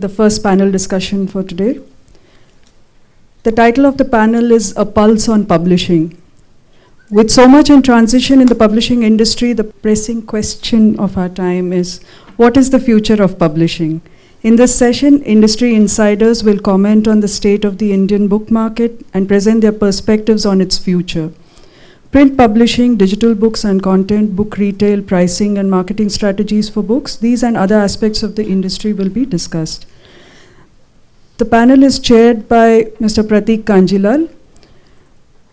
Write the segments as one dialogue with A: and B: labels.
A: the first panel discussion for today. The title of the panel is A Pulse on Publishing. With so much in transition in the publishing industry, the pressing question of our time is, what is the future of publishing? In this session, industry insiders will comment on the state of the Indian book market and present their perspectives on its future. Print publishing, digital books and content, book retail, pricing and marketing strategies for books, these and other aspects of the industry will be discussed. The panel is chaired by Mr. Pratik Kanjilal,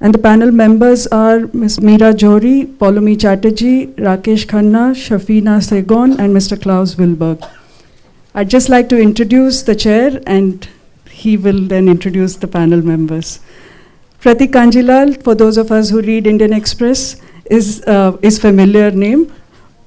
A: and the panel members are Ms. Meera Johri, Poulomi Chatterjee, Rakesh Khanna, Shafina Segon, and Mr. Klaus Wilberg. I'd just like to introduce the chair, and he will then introduce the panel members. Pratik Kanjilal, for those of us who read Indian Express, is familiar name,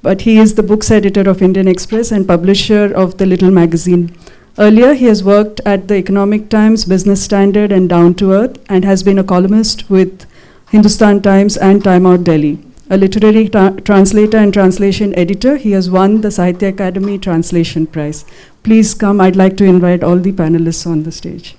A: but he is the books editor of Indian Express and publisher of the Little magazine. Earlier, he has worked at the Economic Times, Business Standard, and Down to Earth, and has been a columnist with Hindustan Times and Time Out Delhi. A literary translator and translation editor, he has won the Sahitya Akademi Translation Prize. Please come, I'd like to invite all the panelists on the stage.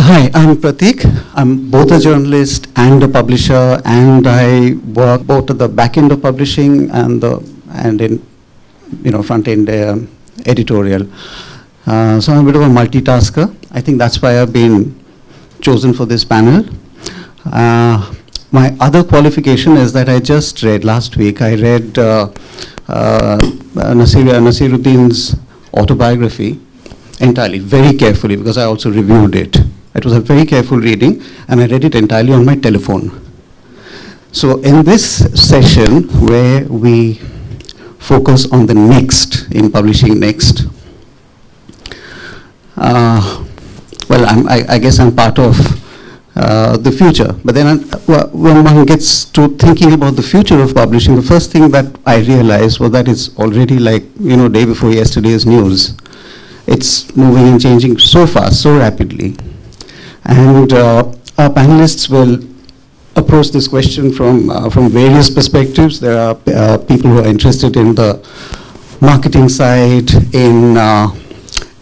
B: Hi, I'm Pratik. I'm both a journalist and a publisher, and I work both at the back end of publishing and in front end editorial. So I'm a bit of a multitasker. I think that's why I've been chosen for this panel. My other qualification is that I just read last week. I read Nasiruddin's autobiography entirely, very carefully, because I also reviewed it. It was a very careful reading, and I read it entirely on my telephone. So in this session, where we focus on the next, in publishing next, I guess I'm part of the future. But then when one gets to thinking about the future of publishing, the first thing that I realized was that it's already like, day before yesterday's news. It's moving and changing so fast, so rapidly. And our panelists will approach this question from various perspectives. There are people who are interested in the marketing side, in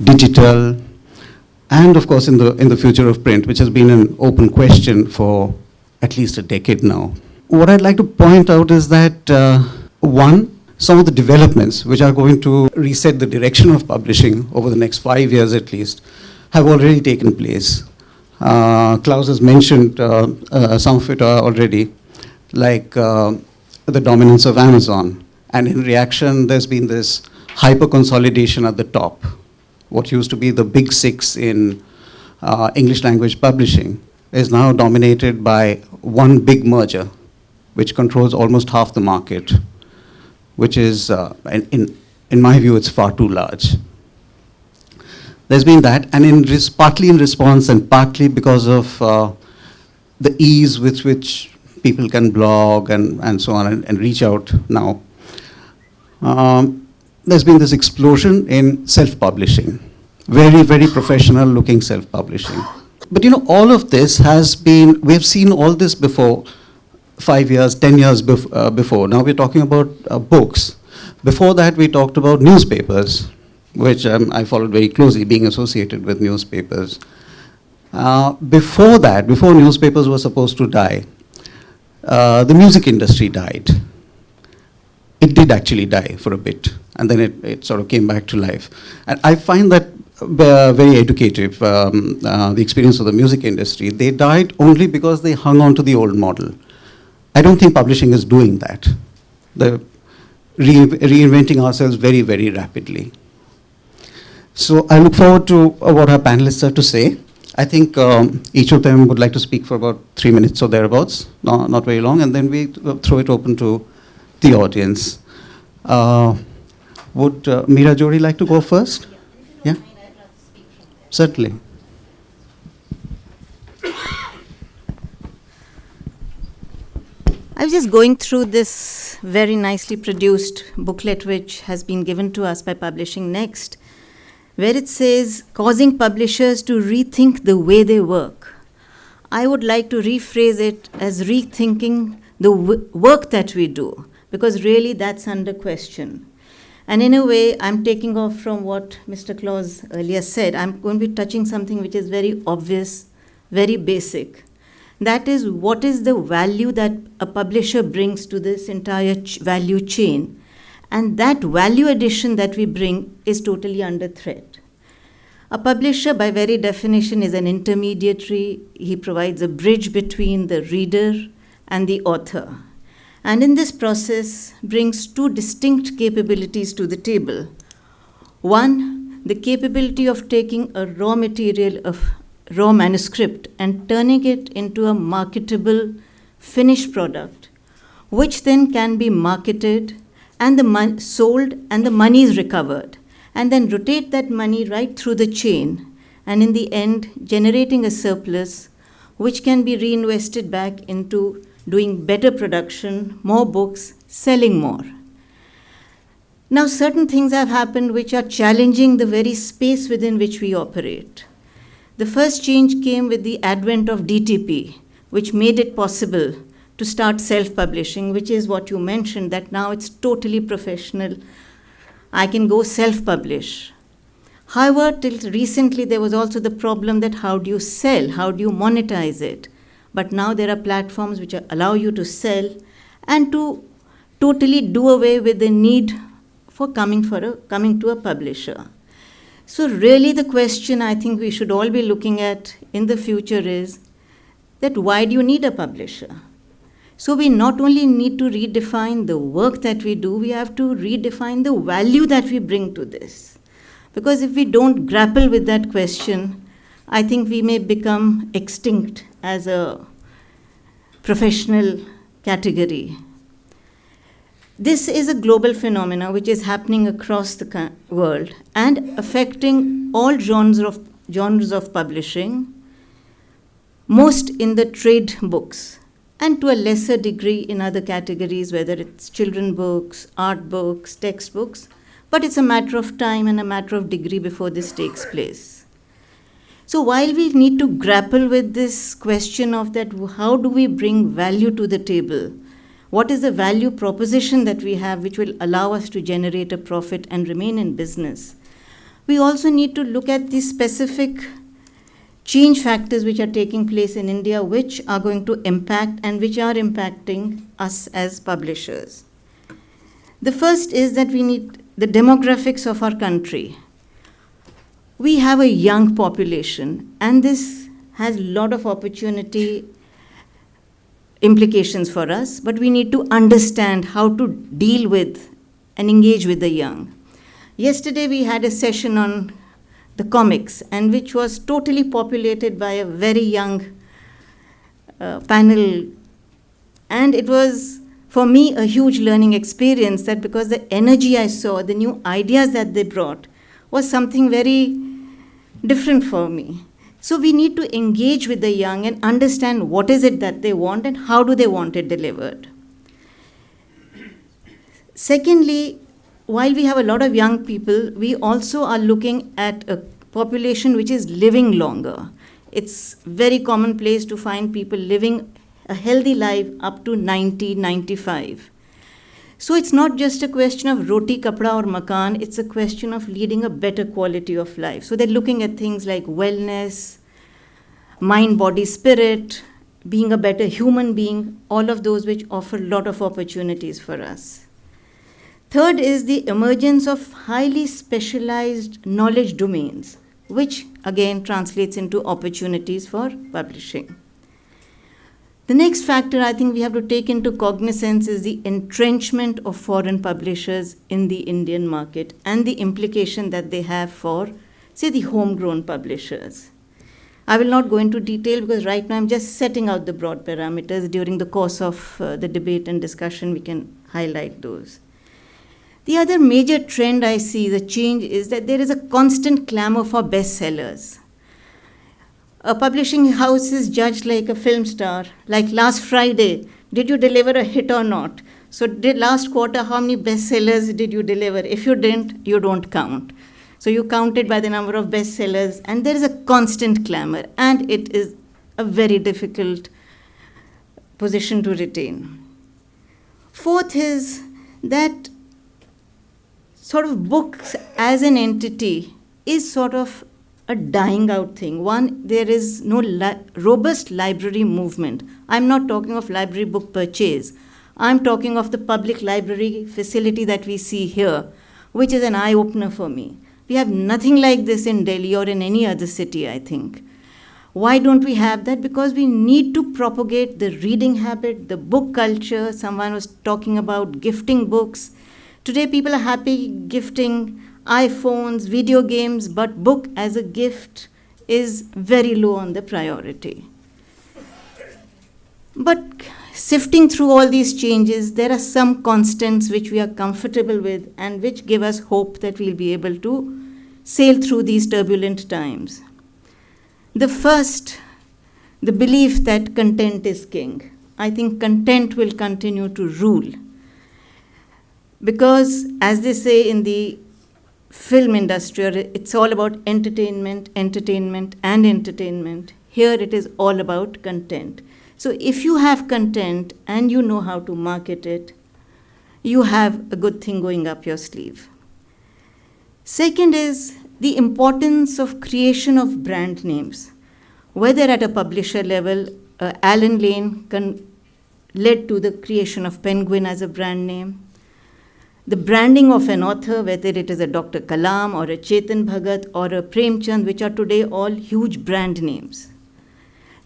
B: digital, and of course in the future of print, which has been an open question for at least a decade now. What I'd like to point out is that some of the developments which are going to reset the direction of publishing over the next 5 years at least have already taken place. Klaus has mentioned some of it already, like the dominance of Amazon. And in reaction, there's been this hyper-consolidation at the top. What used to be the big six in English language publishing is now dominated by one big merger, which controls almost half the market, which is, in my view, it's far too large. There's been that, and partly in response and partly because of the ease with which people can blog and so on and reach out now, there's been this explosion in self-publishing, very, very professional looking self-publishing. But all of this we've seen all this before, 5 years, 10 years before. Now we're talking about books. Before that, we talked about newspapers, which I followed very closely, being associated with newspapers. Before that, before newspapers were supposed to die, the music industry died. It did actually die for a bit, and then it sort of came back to life. And I find that very educative, the experience of the music industry. They died only because they hung on to the old model. I don't think publishing is doing that. They're reinventing ourselves very, very rapidly. So I look forward to what our panelists have to say. I think each of them would like to speak for about 3 minutes or thereabouts, not very long, and then we throw it open to the audience. Would Meera Johri like to go first? Certainly.
C: I was just going through this very nicely produced booklet which has been given to us by Publishing Next, where it says, causing publishers to rethink the way they work. I would like to rephrase it as rethinking the work that we do, because really that's under question. And in a way, I'm taking off from what Mr. Claus earlier said. I'm going to be touching something which is very obvious, very basic. That is, what is the value that a publisher brings to this entire value chain? And that value addition that we bring is totally under threat. A publisher, by very definition, is an intermediary. He provides a bridge between the reader and the author. And in this process, brings two distinct capabilities to the table. One, the capability of taking a raw material of raw manuscript and turning it into a marketable finished product, which then can be marketed and sold and the money is recovered, and then rotate that money right through the chain, and in the end generating a surplus which can be reinvested back into doing better production, more books, selling more. Now, certain things have happened which are challenging the very space within which we operate. The first change came with the advent of DTP, which made it possible to start self-publishing, which is what you mentioned, that now it's totally professional. I can go self-publish. However, till recently, there was also the problem that how do you sell? How do you monetize it? But now there are platforms which allow you to sell and to totally do away with the need for coming to a publisher. So really the question I think we should all be looking at in the future is that why do you need a publisher? So we not only need to redefine the work that we do, we have to redefine the value that we bring to this. Because if we don't grapple with that question, I think we may become extinct as a professional category. This is a global phenomenon which is happening across the world and affecting all genres of publishing, most in the trade books, and to a lesser degree in other categories, whether it's children books, art books, textbooks, but it's a matter of time and a matter of degree before this takes place. So while we need to grapple with this question of that, how do we bring value to the table? What is the value proposition that we have which will allow us to generate a profit and remain in business? We also need to look at the specific change factors which are taking place in India, which are going to impact and which are impacting us as publishers. The first is that we need the demographics of our country. We have a young population, and this has a lot of opportunity implications for us, but we need to understand how to deal with and engage with the young. Yesterday we had a session on the comics, and which was totally populated by a very young panel, and it was for me a huge learning experience, that because the energy I saw, the new ideas that they brought was something very different for me. So we need to engage with the young and understand what is it that they want and how do they want it delivered. Secondly, while we have a lot of young people, we also are looking at a population which is living longer. It's very commonplace to find people living a healthy life up to 90, 95. So it's not just a question of roti, kapda or makan, it's a question of leading a better quality of life. So they're looking at things like wellness, mind, body, spirit, being a better human being, all of those which offer a lot of opportunities for us. Third is the emergence of highly specialized knowledge domains, which again translates into opportunities for publishing. The next factor I think we have to take into cognizance is the entrenchment of foreign publishers in the Indian market and the implication that they have for, say, the homegrown publishers. I will not go into detail because right now I'm just setting out the broad parameters. During the course of the debate and discussion, we can highlight those. The other major trend I see, the change, is that there is a constant clamor for bestsellers. A publishing house is judged like a film star. Like last Friday, did you deliver a hit or not? So last quarter, how many bestsellers did you deliver? If you didn't, you don't count. So you count it by the number of bestsellers, and there is a constant clamor, and it is a very difficult position to retain. Fourth is that sort of books as an entity is sort of a dying out thing. One, there is no robust library movement. I'm not talking of library book purchase. I'm talking of the public library facility that we see here, which is an eye-opener for me. We have nothing like this in Delhi or in any other city, I think. Why don't we have that? Because we need to propagate the reading habit, the book culture. Someone was talking about gifting books. Today, people are happy gifting iPhones, video games, but book as a gift is very low on the priority. But sifting through all these changes, there are some constants which we are comfortable with and which give us hope that we'll be able to sail through these turbulent times. The first, the belief that content is king. I think content will continue to rule. Because, as they say in the film industry, it's all about entertainment, entertainment, and entertainment. Here it is all about content. So if you have content and you know how to market it, you have a good thing going up your sleeve. Second is the importance of creation of brand names. Whether at a publisher level, Alan Lane led to the creation of Penguin as a brand name. The branding of an author, whether it is a Dr. Kalam or a Chetan Bhagat or a Premchand, which are today all huge brand names.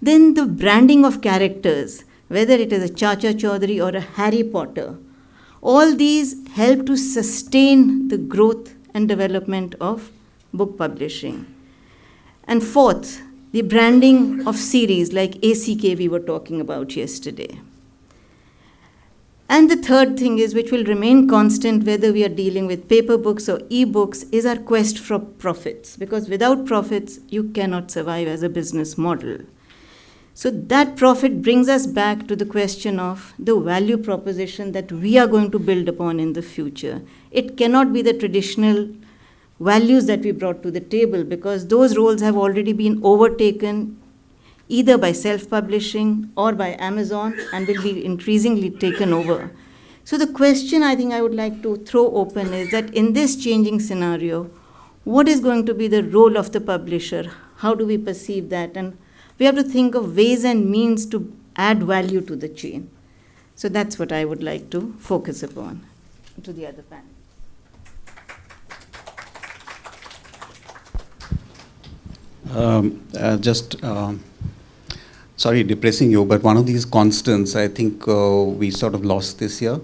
C: Then the branding of characters, whether it is a Chacha Chaudhary or a Harry Potter, all these help to sustain the growth and development of book publishing. And fourth, the branding of series like ACK we were talking about yesterday. And the third thing is, which will remain constant whether we are dealing with paper books or e-books, is our quest for profits. Because without profits, you cannot survive as a business model. So that profit brings us back to the question of the value proposition that we are going to build upon in the future. It cannot be the traditional values that we brought to the table, because those roles have already been overtaken either by self-publishing or by Amazon, and will be increasingly taken over. So the question I think I would like to throw open is that in this changing scenario, what is going to be the role of the publisher? How do we perceive that? And we have to think of ways and means to add value to the chain. So that's what I would like to focus upon. To the other panel.
B: Sorry, depressing you, but one of these constants I think we sort of lost this year,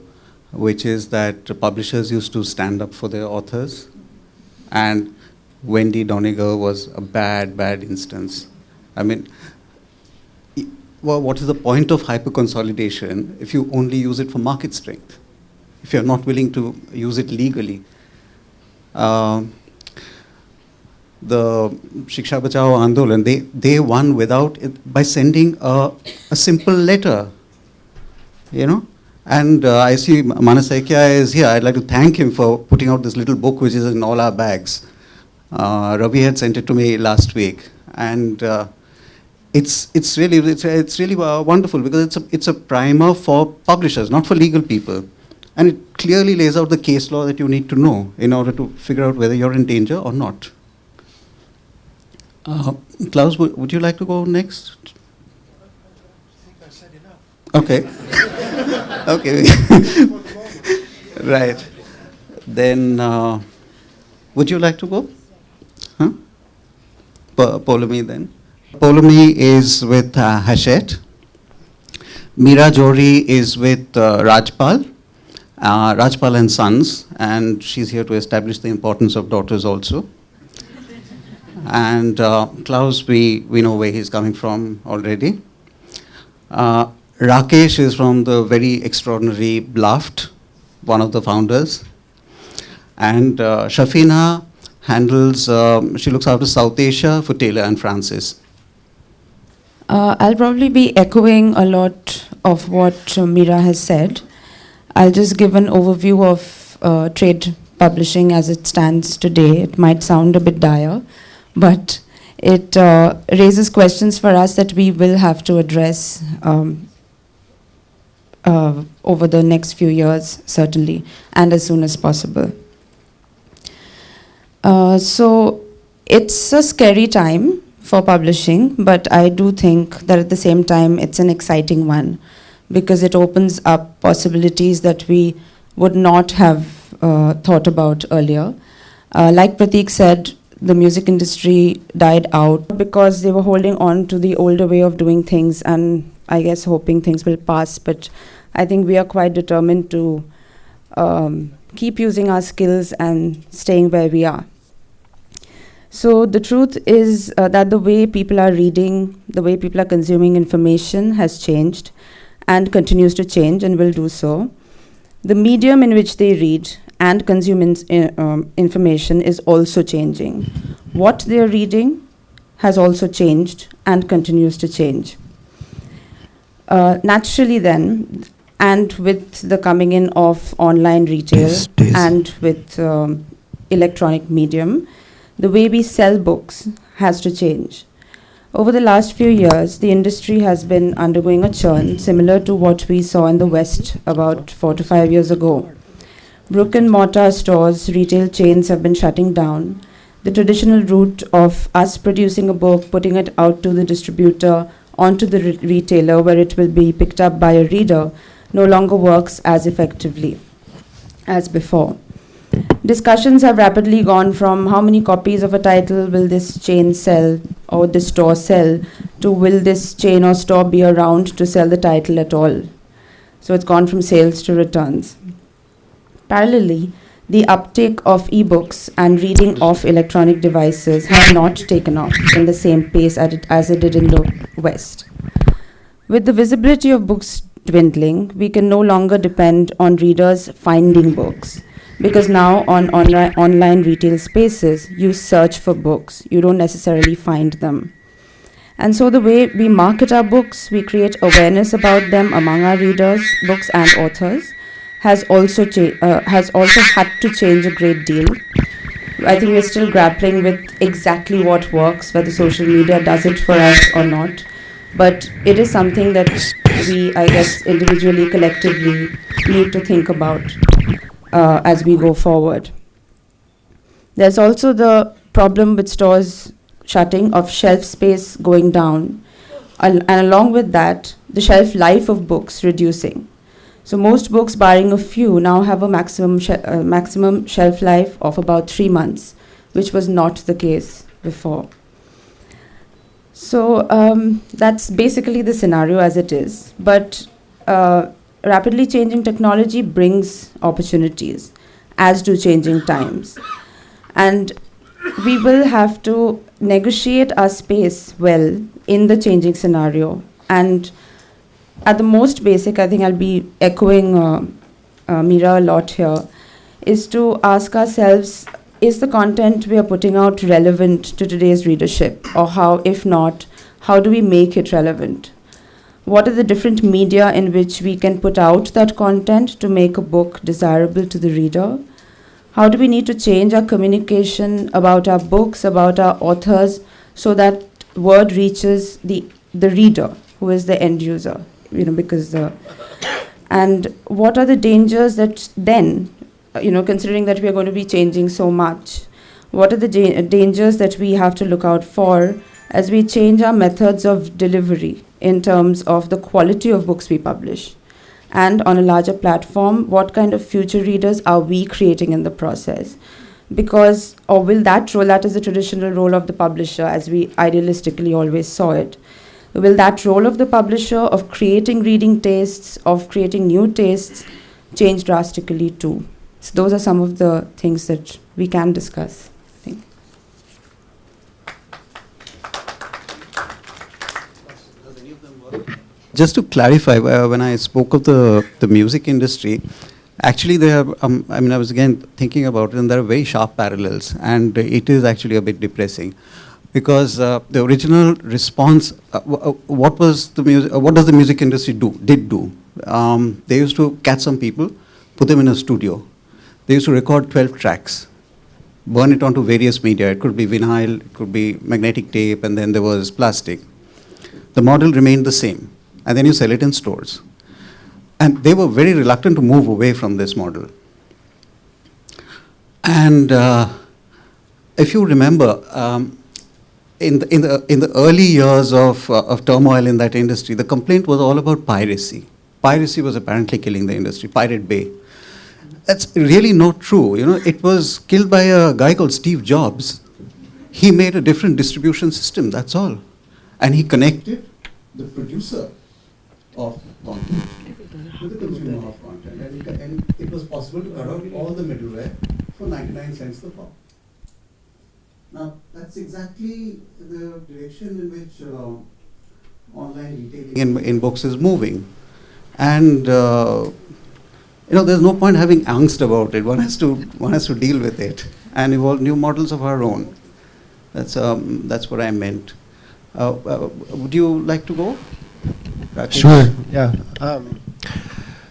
B: which is that publishers used to stand up for their authors, and Wendy Doniger was a bad instance. I mean, well, what is the point of hyper-consolidation if you only use it for market strength, if you're not willing to use it legally? The Shiksha Bachao Andolan, they won without it, by sending a simple letter, you know. And I see Manas Saikia is here. I'd like to thank him for putting out this little book which is in all our bags. Ravi had sent it to me last week, and it's really wonderful, because it's a primer for publishers, not for legal people, and it clearly lays out the case law that you need to know in order to figure out whether you're in danger or not. Klaus, would you like to go next?
D: I think I said enough.
B: Okay. Okay. Right. Then, would you like to go? Huh? Poulomi then. Poulomi is with Hachette. Meera Johri is with Rajpal. Rajpal and Sons, and she's here to establish the importance of daughters also. And Klaus, we know where he's coming from already. Rakesh is from the very extraordinary Bluft, one of the founders. And Shafina handles, she looks after South Asia for Taylor and Francis.
E: I'll probably be echoing a lot of what Mira has said. I'll just give an overview of trade publishing as it stands today. It might sound a bit dire, but it raises questions for us that we will have to address over the next few years, certainly, and as soon as possible. So it's a scary time for publishing, but I do think that at the same time it's an exciting one because it opens up possibilities that we would not have thought about earlier. Like Prateek said, the music industry died out because they were holding on to the older way of doing things and I guess hoping things will pass, but I think we are quite determined to keep using our skills and staying where we are. So the truth is that the way people are reading, the way people are consuming information has changed and continues to change and will do so. The medium in which they read and consume information is also changing. What they are reading has also changed and continues to change. Naturally then, and with the coming in of online retail and with electronic medium, the way we sell books has to change. Over the last few years, the industry has been undergoing a churn similar to what we saw in the West about 4 to 5 years ago. Brick and mortar stores, retail chains have been shutting down. The traditional route of us producing a book, putting it out to the distributor, onto the retailer where it will be picked up by a reader, no longer works as effectively as before. Discussions have rapidly gone from how many copies of a title will this chain sell or this store sell to will this chain or store be around to sell the title at all. So it's gone from sales to returns. Parallelly, the uptake of ebooks and reading of electronic devices have not taken off in the same pace as it did in the West. With the visibility of books dwindling, we can no longer depend on readers finding books. Because now on online retail spaces, you search for books. You don't necessarily find them. And so the way we market our books, we create awareness about them among our readers, books and authors, has also had to change a great deal. I think we're still grappling with exactly what works, whether social media does it for us or not. But it is something that we, I guess, individually, collectively need to think about as we go forward. There's also the problem with stores shutting, of shelf space going down, and along with that, the shelf life of books reducing. So most books, barring a few, now have a maximum shelf life of about 3 months, which was not the case before. So that's basically the scenario as it is. But rapidly changing technology brings opportunities, as do changing times. And we will have to negotiate our space well in the changing scenario. And at the most basic, I think I'll be echoing Mira a lot here, is to ask ourselves, is the content we are putting out relevant to today's readership? Or how, if not, how do we make it relevant? What are the different media in which we can put out that content to make a book desirable to the reader? How do we need to change our communication about our books, about our authors, so that word reaches the reader, who is the end user? And what are the dangers that then, considering that we are going to be changing so much, what are the dangers that we have to look out for as we change our methods of delivery in terms of the quality of books we publish? And on a larger platform, what kind of future readers are we creating in the process? Because, or will that role, that is the traditional role of the publisher as we idealistically always saw it, will that role of the publisher of creating reading tastes, of creating new tastes, change drastically too? So those are some of the things that we can discuss, I think.
B: Just to clarify, when I spoke of the music industry, Actually, there are, I mean, I was again thinking about it, and there are very sharp parallels, and it is actually a bit depressing, because the original response, what was the what does the music industry did do? They used to catch some people, put them in a studio. They used to record 12 tracks, burn it onto various media. It could be vinyl, it could be magnetic tape, and then there was plastic. The model remained the same, and then you sell it in stores. And they were very reluctant to move away from this model. And if you remember, in the early years of turmoil in that industry, the complaint was all about piracy. Piracy was apparently killing the industry, Pirate Bay. That's really not true. You know, it was killed by a guy called Steve Jobs. He made a different distribution system, that's all. And he connected the producer of content with the consumer of content. And it was possible to cut out all the middleware for 99 cents the pop. Now, that's exactly the direction in which online retailing in books is moving. And you know, there's no point having angst about it. One has to deal with it and evolve new models of our own. That's what I meant. Would you like to go? Rakesh?
F: Sure. Yeah.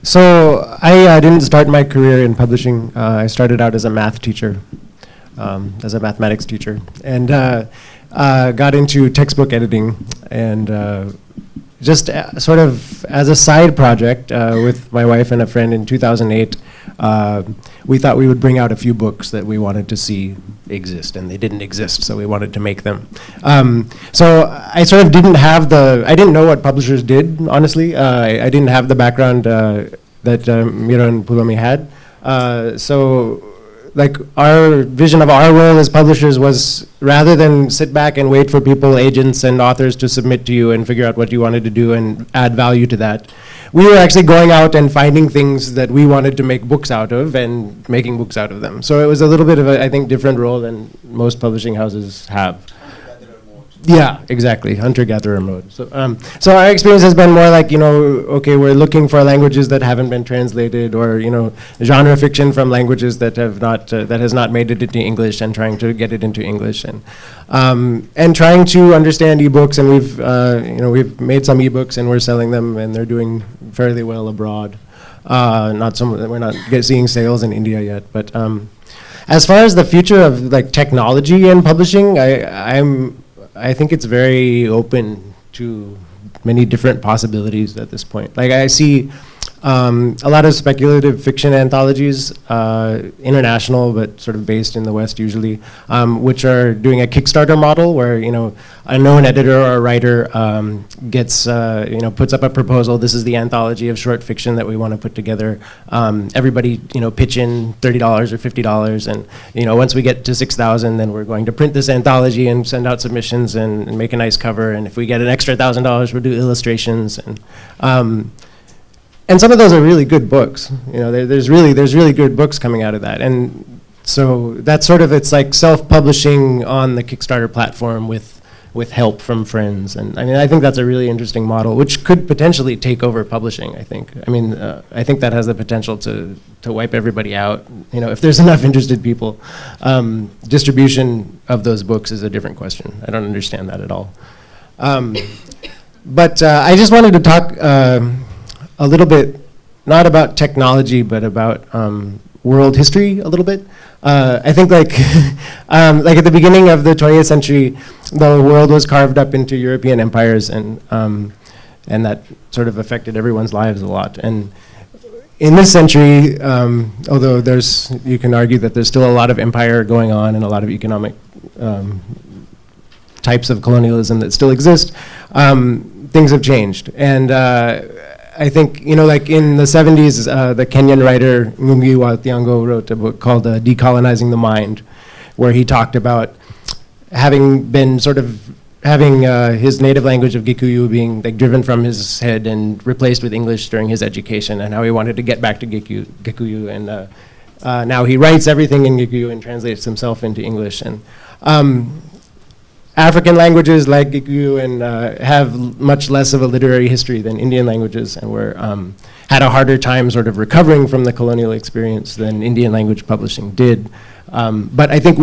F: So I didn't start my career in publishing. I started out as a math teacher, as a mathematics teacher, and got into textbook editing, and just sort of as a side project with my wife and a friend in 2008, we thought we would bring out a few books that we wanted to see exist, and they didn't exist, so we wanted to make them. So I sort of I didn't know what publishers did, honestly. I didn't have the background that Mira and Pulomi had. So like our vision of our role as publishers was, rather than sit back and wait for people, agents and authors to submit to you and figure out what you wanted to do and add value to that, we were actually going out and finding things that we wanted to make books out of and making books out of them. So it was a little bit of a, I think, different role than most publishing houses have. Yeah, exactly, hunter-gatherer mode. So our experience has been more like, you know, okay, we're looking for languages that haven't been translated, or, you know, genre fiction from languages that have not, that has not made it into English, and trying to get it into English, and trying to understand ebooks. And we've, you know, we've made some ebooks and we're selling them, and they're doing fairly well abroad. We're not seeing sales in India yet, but as far as the future of like technology and publishing, I think it's very open to many different possibilities at this point. Like I see a lot of speculative fiction anthologies, international but sort of based in the West usually, which are doing a Kickstarter model where, you know, a known editor or writer gets, you know, puts up a proposal. This is the anthology of short fiction that we want to put together. Everybody, you know, pitch in $30 or $50, and, you know, once we get to 6,000, then we're going to print this anthology and send out submissions and make a nice cover. And if we get an extra $1,000, we'll do illustrations. And some of those are really good books. You know, there's really good books coming out of that. And so that's sort of, it's like self-publishing on the Kickstarter platform with help from friends. And I mean, I think that's a really interesting model, which could potentially take over publishing, I think. I mean, I think that has the potential to wipe everybody out, you know, if there's enough interested people. Distribution of those books is a different question. I don't understand that at all. But I just wanted to talk a little bit, not about technology, but about world history a little bit. I think like, like at the beginning of the 20th century, the world was carved up into European empires, and that sort of affected everyone's lives a lot. And in this century, although you can argue that there's still a lot of empire going on and a lot of economic types of colonialism that still exist, things have changed. And I think, you know, like in the 70s, the Kenyan writer Ngugi wa Thiong'o wrote a book called Decolonizing the Mind, where he talked about having his native language of Gikuyu being like driven from his head and replaced with English during his education, and how he wanted to get back to Gikuyu. And now he writes everything in Gikuyu and translates himself into English. And African languages like Gikuyu and have much less of a literary history than Indian languages, and were had a harder time sort of recovering from the colonial experience than Indian language publishing did. But I think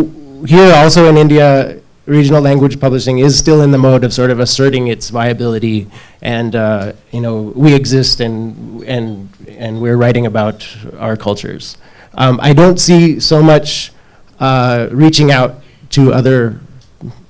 F: here also in India, regional language publishing is still in the mode of sort of asserting its viability, and we exist and we're writing about our cultures. I don't see so much reaching out to other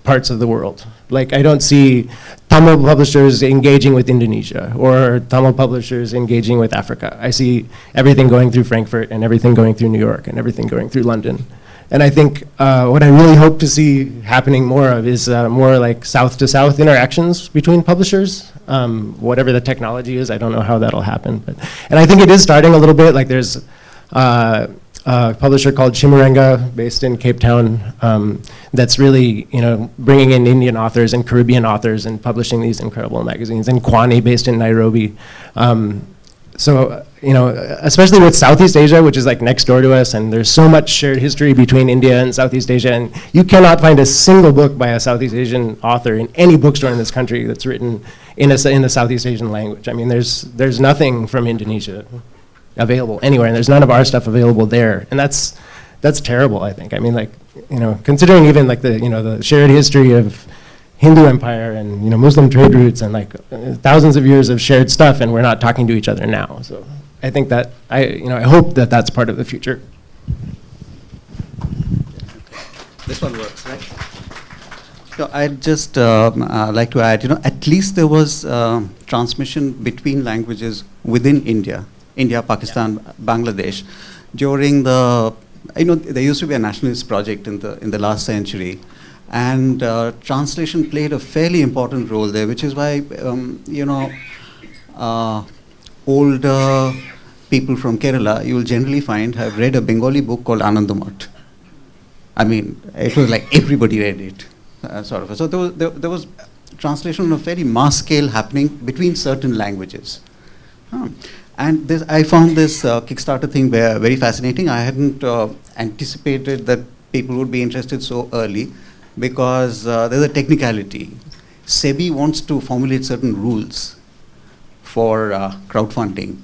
F: parts of the world. Like, I don't see Tamil publishers engaging with Indonesia or Tamil publishers engaging with Africa. I see everything going through Frankfurt and everything going through New York and everything going through London. And I think what I really hope to see happening more of is more like south-to-south interactions between publishers. Whatever the technology is, I don't know how that'll happen. And I think it is starting a little bit. Like, there's a publisher called Chimurenga, based in Cape Town, that's really, bringing in Indian authors and Caribbean authors and publishing these incredible magazines. And Kwani, based in Nairobi. So, especially with Southeast Asia, which is like next door to us, and there's so much shared history between India and Southeast Asia, and you cannot find a single book by a Southeast Asian author in any bookstore in this country that's written in the Southeast Asian language. I mean, there's nothing from Indonesia available anywhere, and there's none of our stuff available there, and that's terrible, I think. I mean, like, considering even like the shared history of Hindu Empire and Muslim trade routes and like thousands of years of shared stuff, and we're not talking to each other now. So I think that I hope that that's part of the future.
B: This one works, right? So I'd just like to add, at least there was transmission between languages within India, Pakistan, Bangladesh, during the, there used to be a nationalist project in the last century, and translation played a fairly important role there, which is why, older people from Kerala, you will generally find, have read a Bengali book called Anandamath. I mean, it was like everybody read it, sort of. So there was translation on a very mass scale happening between certain languages. And I found this Kickstarter thing very fascinating. I hadn't anticipated that people would be interested so early, because there's a technicality. SEBI wants to formulate certain rules for crowdfunding,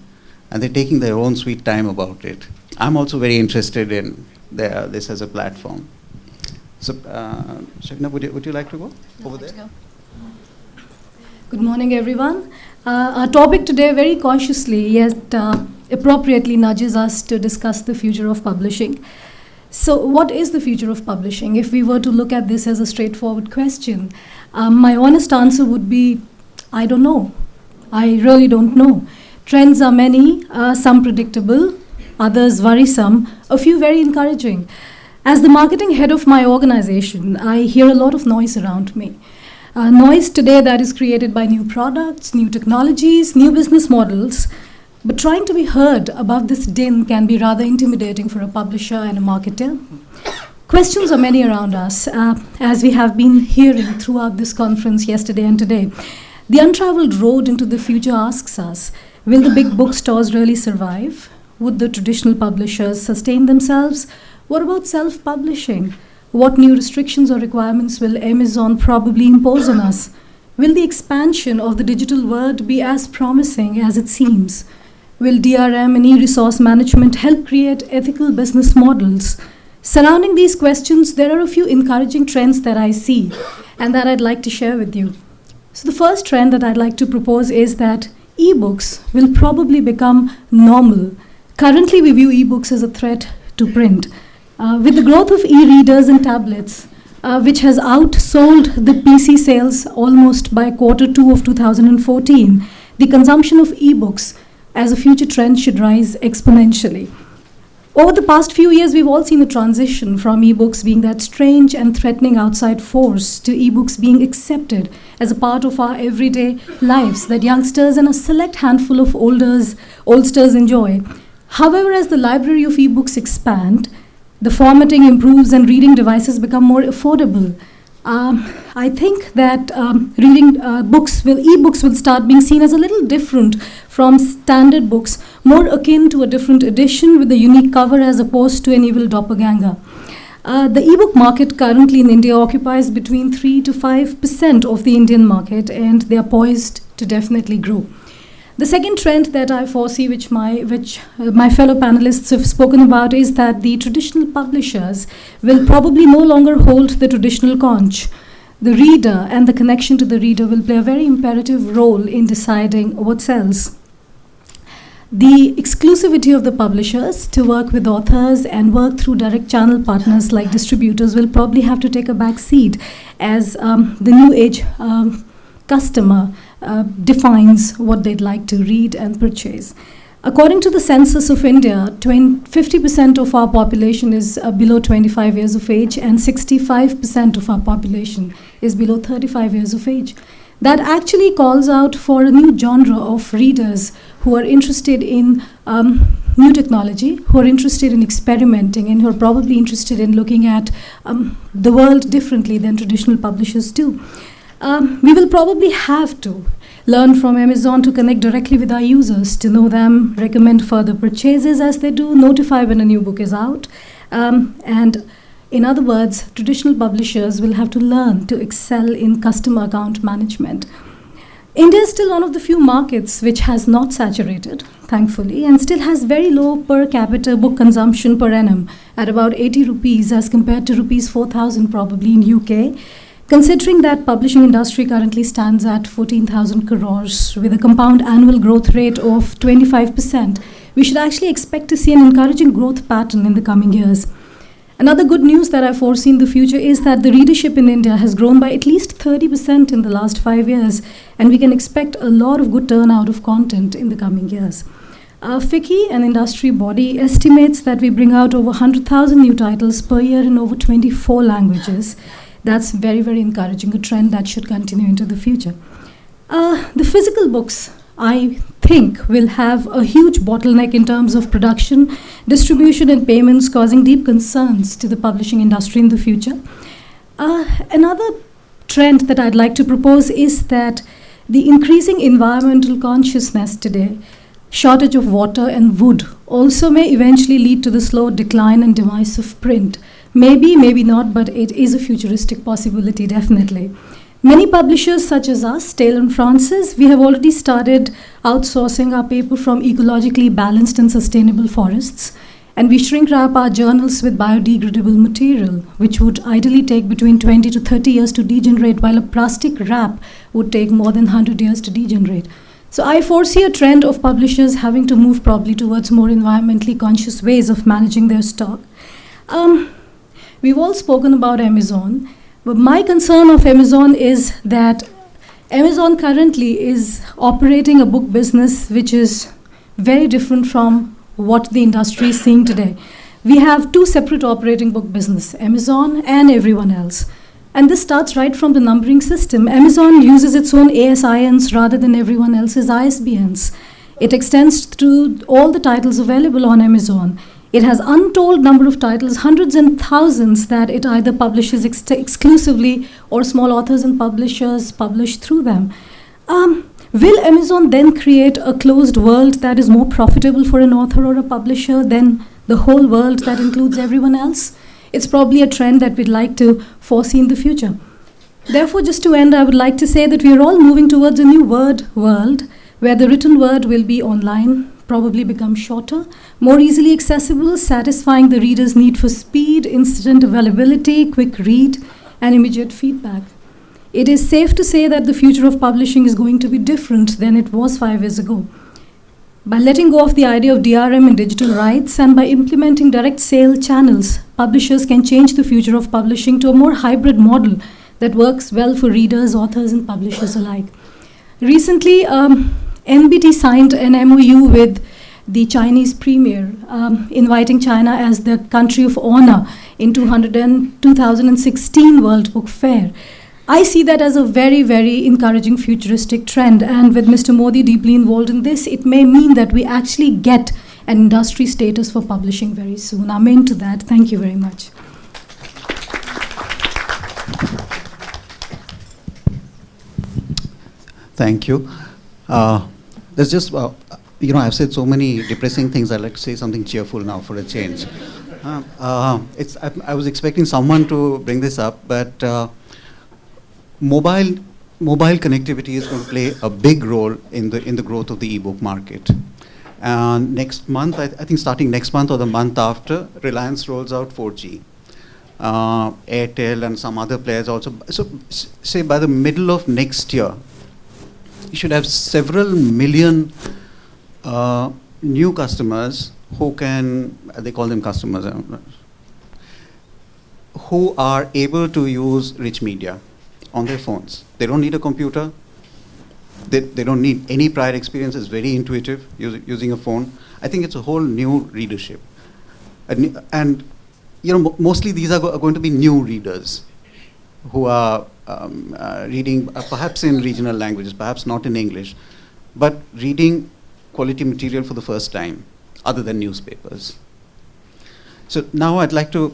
B: and they're taking their own sweet time about it. I'm also very interested in this as a platform. So, Shagna, would you like to go over there?
G: Good morning, everyone. Our topic today very cautiously yet appropriately nudges us to discuss the future of publishing. So what is the future of publishing? If we were to look at this as a straightforward question, my honest answer would be, I don't know. I really don't know. Trends are many, some predictable, others worrisome, a few very encouraging. As the marketing head of my organization, I hear a lot of noise around me. Noise today that is created by new products, new technologies, new business models. But trying to be heard above this din can be rather intimidating for a publisher and a marketer. Questions are many around us, as we have been hearing throughout this conference yesterday and today. The untraveled road into the future asks us, will the big bookstores really survive? Would the traditional publishers sustain themselves? What about self-publishing? What new restrictions or requirements will Amazon probably impose on us? Will the expansion of the digital world be as promising as it seems? Will DRM and e-resource management help create ethical business models? Surrounding these questions, there are a few encouraging trends that I see and that I'd like to share with you. So the first trend that I'd like to propose is that ebooks will probably become normal. Currently, we view ebooks as a threat to print. With the growth of e-readers and tablets, which has outsold the PC sales almost by Q2 of 2014, the consumption of ebooks as a future trend should rise exponentially. Over the past few years, we've all seen the transition from ebooks being that strange and threatening outside force to ebooks being accepted as a part of our everyday lives that youngsters and a select handful of oldsters enjoy. However, as the library of ebooks expand, the formatting improves and reading devices become more affordable. I think that ebooks will start being seen as a little different from standard books, more akin to a different edition with a unique cover as opposed to an evil doppelganger. The ebook market currently in India occupies between 3 to 5% of the Indian market, and they are poised to definitely grow. The second trend that I foresee, which my fellow panelists have spoken about, is that the traditional publishers will probably no longer hold the traditional conch. The reader and the connection to the reader will play a very imperative role in deciding what sells. The exclusivity of the publishers to work with authors and work through direct channel partners like distributors will probably have to take a back seat as the new age customer defines what they'd like to read and purchase. According to the census of India, 50% of our population is below 25 years of age, and 65% of our population is below 35 years of age. That actually calls out for a new genre of readers who are interested in new technology, who are interested in experimenting, and who are probably interested in looking at the world differently than traditional publishers do. We will probably have to learn from Amazon to connect directly with our users, to know them, recommend further purchases as they do, notify when a new book is out. And in other words, traditional publishers will have to learn to excel in customer account management. India is still one of the few markets which has not saturated, thankfully, and still has very low per capita book consumption per annum at about 80 rupees as compared to rupees 4,000 probably in UK. Considering that publishing industry currently stands at 14,000 crores with a compound annual growth rate of 25%, we should actually expect to see an encouraging growth pattern in the coming years. Another good news that I foresee in the future is that the readership in India has grown by at least 30% in the last 5 years, and we can expect a lot of good turnout of content in the coming years. FICCI, an industry body, estimates that we bring out over 100,000 new titles per year in over 24 languages. That's very, very encouraging, a trend that should continue into the future. The physical books, I think, will have a huge bottleneck in terms of production, distribution, and payments, causing deep concerns to the publishing industry in the future. Another trend that I'd like to propose is that the increasing environmental consciousness today, shortage of water and wood, also may eventually lead to the slow decline and demise of print. Maybe, maybe not, but it is a futuristic possibility, definitely. Many publishers such as us, Taylor & Francis, we have already started outsourcing our paper from ecologically balanced and sustainable forests, and we shrink wrap our journals with biodegradable material, which would ideally take between 20 to 30 years to degenerate, while a plastic wrap would take more than 100 years to degenerate. So I foresee a trend of publishers having to move probably towards more environmentally conscious ways of managing their stock. We've all spoken about Amazon. But my concern of Amazon is that Amazon currently is operating a book business which is very different from what the industry is seeing today. We have two separate operating book business, Amazon and everyone else. And this starts right from the numbering system. Amazon uses its own ASINs rather than everyone else's ISBNs. It extends to all the titles available on Amazon. It has untold number of titles, hundreds and thousands, that it either publishes exclusively or small authors and publishers publish through them. Will Amazon then create a closed world that is more profitable for an author or a publisher than the whole world that includes everyone else? It's probably a trend that we'd like to foresee in the future. Therefore, just to end, I would like to say that we are all moving towards a new word world where the written word will be online, probably become shorter, more easily accessible, satisfying the reader's need for speed, instant availability, quick read, and immediate feedback. It is safe to say that the future of publishing is going to be different than it was 5 years ago. By letting go of the idea of DRM and digital rights, and by implementing direct sale channels, publishers can change the future of publishing to a more hybrid model that works well for readers, authors, and publishers alike. Recently, NBT signed an MOU with the Chinese premier, inviting China as the country of honor in 2016 World Book Fair. I see that as a very, very encouraging futuristic trend, and with Mr. Modi deeply involved in this, it may mean that we actually get an industry status for publishing very soon. Amen to that. Thank you very much.
B: Thank you. There's just I've said so many depressing things. I'd like to say something cheerful now for a change. I was expecting someone to bring this up, but mobile connectivity is going to play a big role in the growth of the e-book market. And next month, I think starting next month or the month after, Reliance rolls out 4G. Airtel and some other players also. So say by the middle of next year, you should have several million new customers who can, they call them customers, who are able to use rich media on their phones. They don't need a computer. They don't need any prior experience. It's very intuitive using a phone. I think it's a whole new readership. And mostly these are going to be new readers who are reading perhaps in regional languages, perhaps not in English, but reading quality material for the first time, other than newspapers. So now I'd like to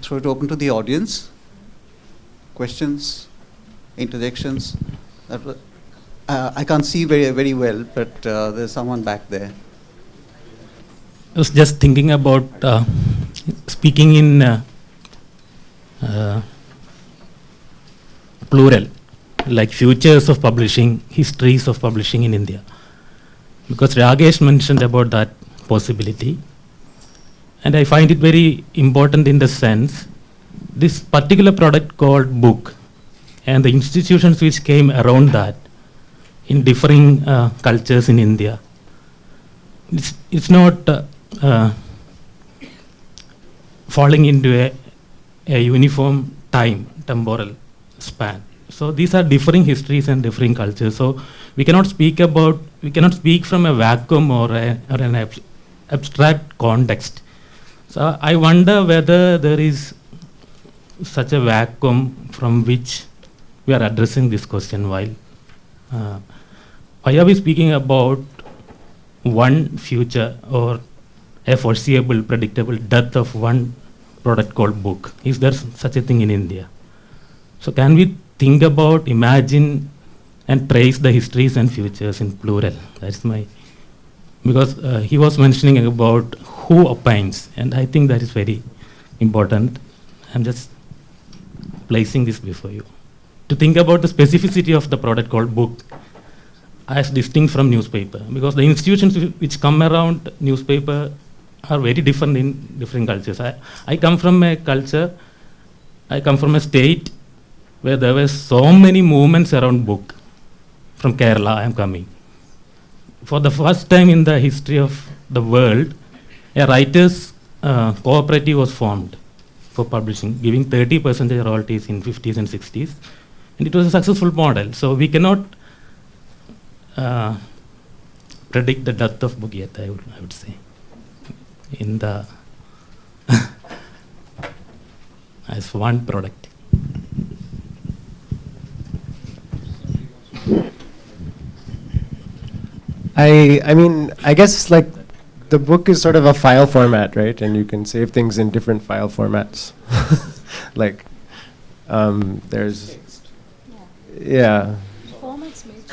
B: throw it open to the audience. Questions, interjections? I can't see very well, but there's someone back there.
H: I was just thinking about speaking in plural, like futures of publishing, histories of publishing in India. Because Ragesh mentioned about that possibility. And I find it very important in the sense, this particular product called book and the institutions which came around that in differing cultures in India, it's not falling into a uniform temporal span. So these are differing histories and differing cultures. So we cannot speak from a vacuum or an abstract context. So I wonder whether there is such a vacuum from which we are addressing this question. Why are we speaking about one future or a foreseeable, predictable death of one product called book? Is there such a thing in India? So can we think about, imagine, and trace the histories and futures in plural? That's my, because he was mentioning about who opines, and I think that is very important. I'm just placing this before you. To think about the specificity of the product called book as distinct from newspaper, because the institutions which come around newspaper are very different in different cultures. I come from a culture, I come from a state where there were so many movements around book. From Kerala, I am coming. For the first time in the history of the world, a writers' cooperative was formed for publishing, giving 30% royalties in 50s and 60s. And it was a successful model. So we cannot predict the death of book yet, I would say, in the as one product.
F: I mean, I guess like the book is sort of a file format, right? And you can save things in different file formats. Like there's, yeah.
G: Formats may change.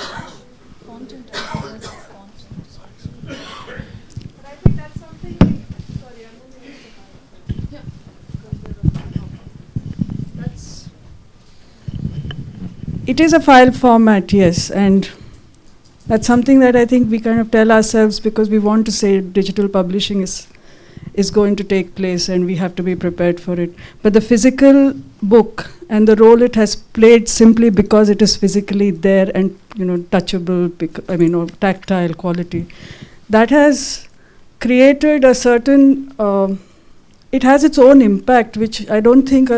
G: Content as well as content.
A: But I think that's something, sorry, I'm going to use the
G: Yeah.
A: That's, it is a file format, yes, and that's something that I think we kind of tell ourselves because we want to say digital publishing is going to take place and we have to be prepared for it. But the physical book and the role it has played simply because it is physically there and touchable, or tactile quality, that has created a certain, it has its own impact, which I don't think,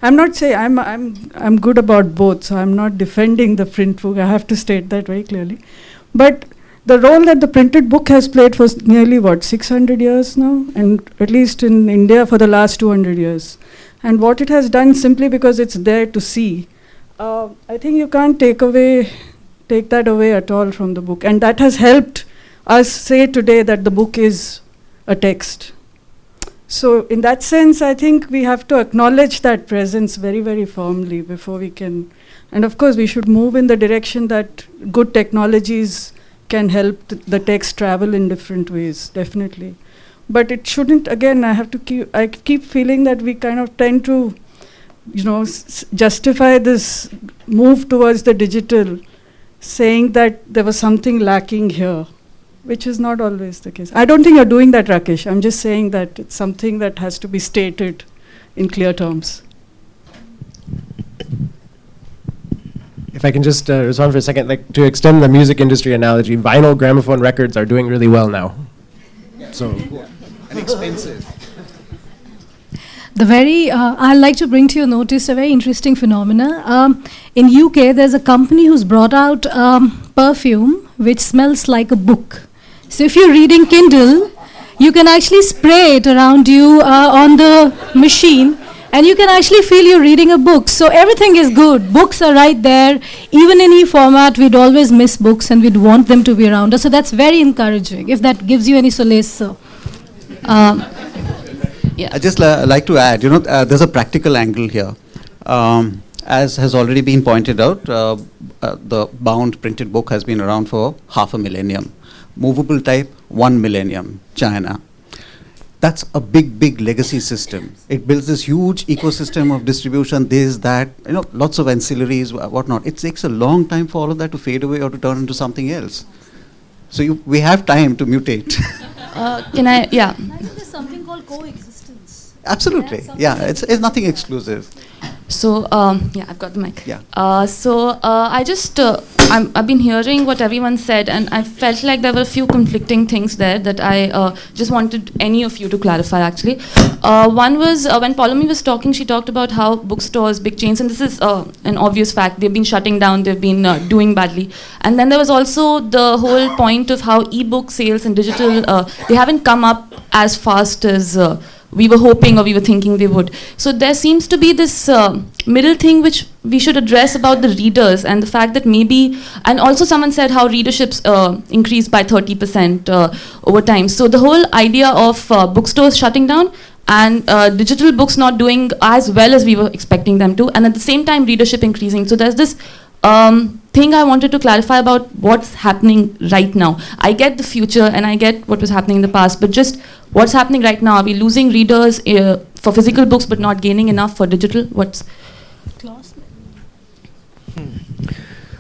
A: I'm not saying, I'm good about both, so I'm not defending the print book, I have to state that very clearly. But the role that the printed book has played for nearly, 600 years now, and at least in India for the last 200 years. And what it has done simply because it's there to see, I think you can't take that away at all from the book. And that has helped us say today that the book is a text. So in that sense, I think we have to acknowledge that presence very, very firmly before we can. And of course, we should move in the direction that good technologies can help the text travel in different ways, definitely. But it shouldn't, again, I keep feeling that we kind of tend to, justify this move towards the digital, saying that there was something lacking here, which is not always the case. I don't think you're doing that, Rakesh. I'm just saying that it's something that has to be stated in clear terms.
F: If I can just respond for a second, like to extend the music industry analogy, vinyl gramophone records are doing really well now. So,
B: And expensive.
G: I'd like to bring to your notice a very interesting phenomena. In UK, there's a company who's brought out perfume which smells like a book. So if you're reading Kindle, you can actually spray it around you on the machine, and you can actually feel you're reading a book. So everything is good. Books are right there. Even in e-format, we'd always miss books, and we'd want them to be around us. So that's very encouraging, if that gives you any solace, sir.
E: Yeah.
B: I just like to add, there's a practical angle here. As has already been pointed out, the bound printed book has been around for half a millennium. Movable type, 1 millennium, China. That's a big legacy system. It builds this huge ecosystem of distribution, this, that, lots of ancillaries, whatnot. It takes a long time for all of that to fade away or to turn into something else. So we have time to mutate.
E: Can I? Yeah.
G: I think there's something called coexistence.
B: Absolutely. Yeah, it's nothing exclusive.
E: So, yeah, I've got the mic.
B: Yeah.
E: I've been hearing what everyone said, and I felt like there were a few conflicting things there that I just wanted any of you to clarify, actually. One was when Paulomi was talking, she talked about how bookstores, big chains, and this is an obvious fact, they've been shutting down, they've been doing badly. And then there was also the whole point of how e-book sales and digital, they haven't come up as fast as we were hoping or we were thinking they would. So there seems to be this middle thing which we should address about the readers and the fact that maybe, and also someone said how readerships increased by 30% over time. So the whole idea of bookstores shutting down and digital books not doing as well as we were expecting them to, and at the same time readership increasing. So there's this thing I wanted to clarify about what's happening right now. I get the future and I get what was happening in the past, but just what's happening right now? Are we losing readers for physical books but not gaining enough for digital? What's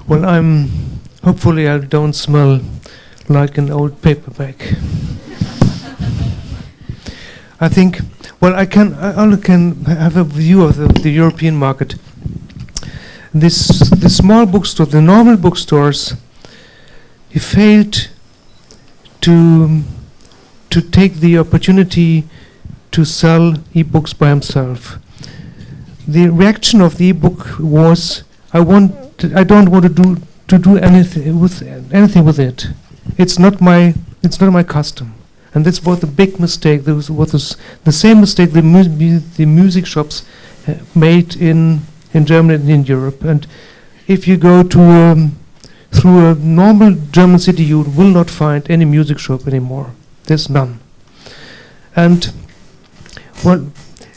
I: Well, hopefully I don't smell like an old paperback. I think, well, I only can have a view of the European market. The small bookstore, the normal bookstores, he failed to take the opportunity to sell e-books by himself. The reaction of the e-book was, I don't want to do anything with it. It's not my custom. And that's what the big mistake. There was the same mistake the music shops made in Germany and in Europe. And if you go to through a normal German city, you will not find any music shop anymore. There's none. And well,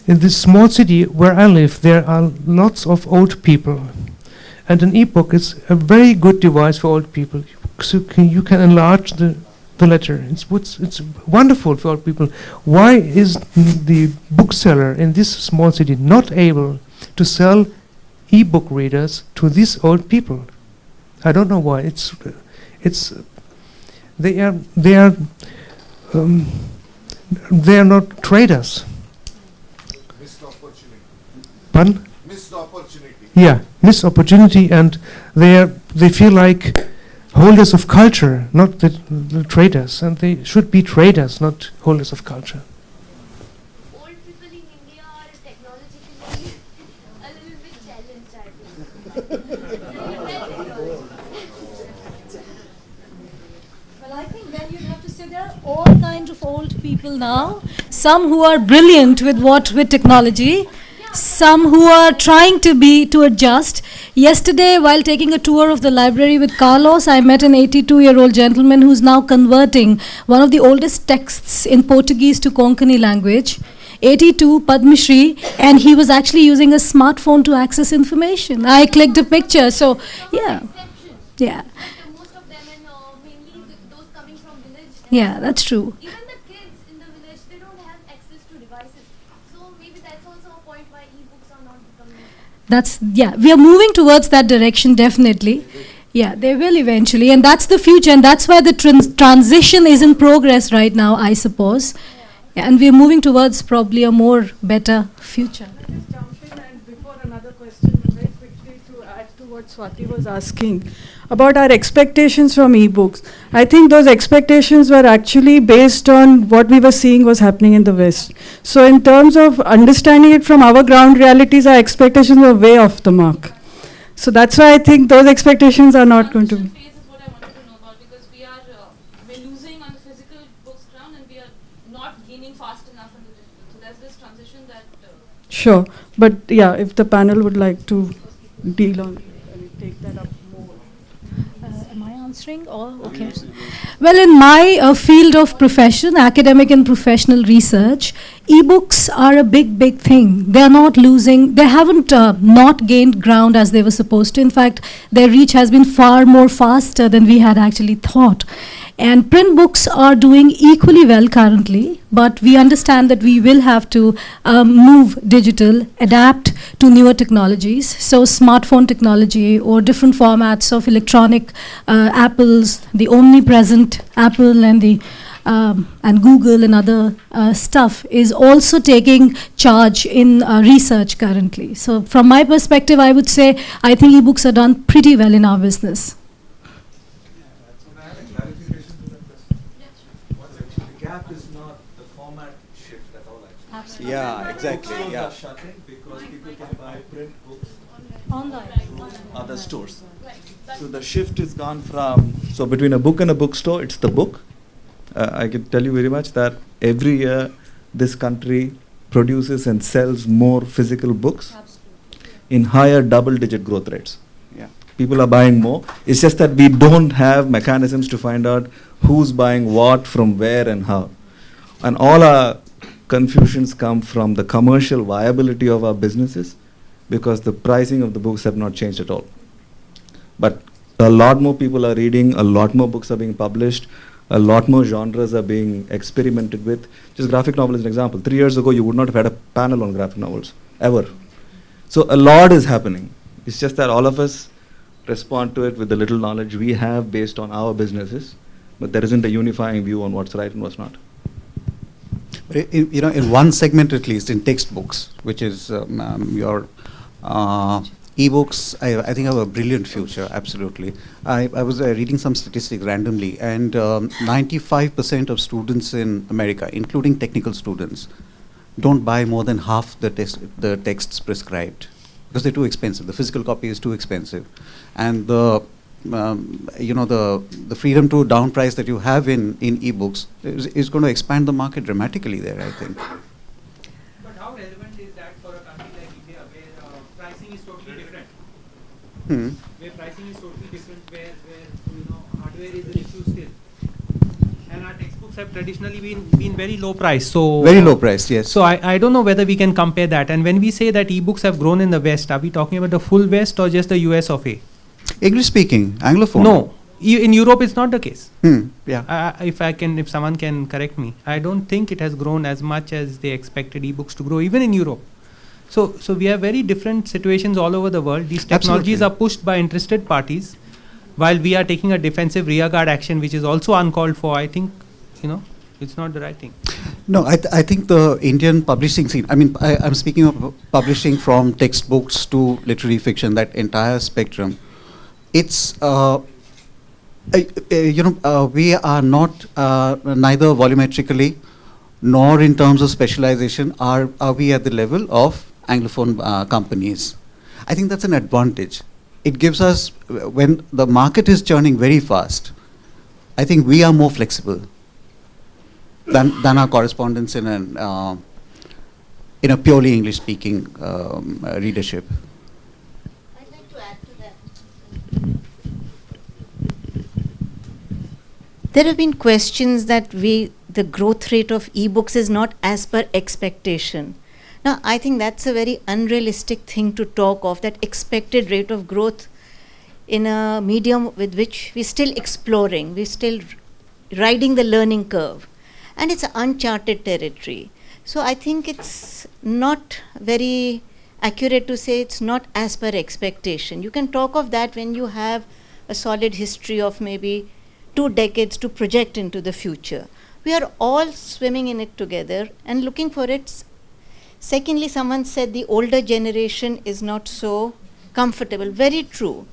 I: in this small city where I live, there are lots of old people, and an e-book is a very good device for old people. So you can enlarge the letter. It's wonderful for old people. Why is the bookseller in this small city not able to sell e-book readers to these old people? I don't know why. They are not traders.
D: Missed opportunity.
I: Pardon?
D: Missed opportunity.
I: Yeah, missed opportunity, and they feel like holders of culture, not the traders, and they should be traders, not holders of culture.
J: Old people in India are technologically a little bit challenged, I think.
G: Well, I think then you'd have to say there are all kinds of old people now. Some who are brilliant with technology, some who are trying to adjust. Yesterday, while taking a tour of the library with Carlos, I met an 82-year-old gentleman who's now converting one of the oldest texts in Portuguese to Konkani language. 82, Padma Shri, and he was actually using a smartphone to access information. I clicked a picture, so yeah.
J: Most of them, and mainly
G: Yeah, that's true.
J: Even the kids in the village, they don't have access to devices. So maybe that's also a point why e-books are not becoming.
G: We are moving towards that direction, definitely. Yeah, they will eventually, and that's the future, and that's why the transition is in progress right now, I suppose. Yeah, and we are moving towards probably a more better future.
A: I'll just jump in, and before another question, very quickly to add to what Swati was asking about our expectations from e-books. I think those expectations were actually based on what we were seeing was happening in the West. So in terms of understanding it from our ground realities, our expectations were way off the mark. So that's why I think those expectations are not going to be.
K: Phase is what I wanted to know about, because we're losing on the physical books ground and we are not gaining fast enough on the digital. So there's this transition that.
A: Sure, but yeah, if the panel would like to deal on, take that up more.
G: Am I answering? Or okay. Well, in my field of profession, academic and professional research, e-books are a big thing. They are not losing. They haven't not gained ground as they were supposed to. In fact, their reach has been far more faster than we had actually thought. And print books are doing equally well currently, but we understand that we will have to move digital, adapt to newer technologies. So smartphone technology or different formats of electronic Apples, the omnipresent Apple and the and Google and other stuff is also taking charge in research currently. So from my perspective, I would say I think e-books are done pretty well in our business.
L: The gap is not the format shift at all, actually.
G: Absolutely.
L: Yeah, exactly. Yeah. Are shutting because people can buy print books
G: Online.
L: through other stores. So the shift is gone from, so between a book and a bookstore, it's the book. I can tell you very much that every year this country produces and sells more physical books in higher double-digit growth rates.
B: Yeah.
L: People are buying more. It's just that we don't have mechanisms to find out who's buying what, from where and how. And all our confusions come from the commercial viability of our businesses, because the pricing of the books have not changed at all. But a lot more people are reading, a lot more books are being published, a lot more genres are being experimented with. Just graphic novel is an example. 3 years ago, you would not have had a panel on graphic novels, ever. So a lot is happening. It's just that all of us respond to it with the little knowledge we have based on our businesses, but there isn't a unifying view on what's right and what's not.
B: In one segment at least, in textbooks, which is your e-books, I think have a brilliant future, absolutely. I was reading some statistics randomly, and 95% of students in America, including technical students, don't buy more than half the texts prescribed, because they're too expensive. The physical copy is too expensive. And the freedom to down price that you have in e-books is going to expand the market dramatically there, I think.
M: But how relevant is that for a country like India, where pricing is totally different? Where pricing is totally different, where hardware is an issue still. And our textbooks have traditionally been very low price. So
B: very low priced, yes.
M: So I don't know whether we can compare that. And when we say that e-books have grown in the West, are we talking about the full West or just the US of A?
B: English speaking, Anglophone.
M: No, in Europe it's not the case.
B: Yeah.
M: If someone can correct me, I don't think it has grown as much as they expected e-books to grow, even in Europe. So we have very different situations all over the world. These technologies are pushed by interested parties, while we are taking a defensive rearguard action, which is also uncalled for. I think, it's not the right thing.
B: No, I think the Indian publishing scene, I'm speaking of publishing from textbooks to literary fiction, that entire spectrum. It's, we are not, neither volumetrically nor in terms of specialization are we at the level of Anglophone companies. I think that's an advantage. It gives us, when the market is churning very fast, I think we are more flexible than our correspondents in a purely English-speaking readership.
C: I'd like to add to that. There have been questions that the growth rate of e-books is not as per expectation. Now, I think that's a very unrealistic thing to talk of, that expected rate of growth in a medium with which we're still exploring. We're still riding the learning curve. And it's uncharted territory. So I think it's not very accurate to say it's not as per expectation. You can talk of that when you have a solid history of maybe 2 decades to project into the future. We are all swimming in it together and looking for it. Secondly, someone said the older generation is not so comfortable. Very true.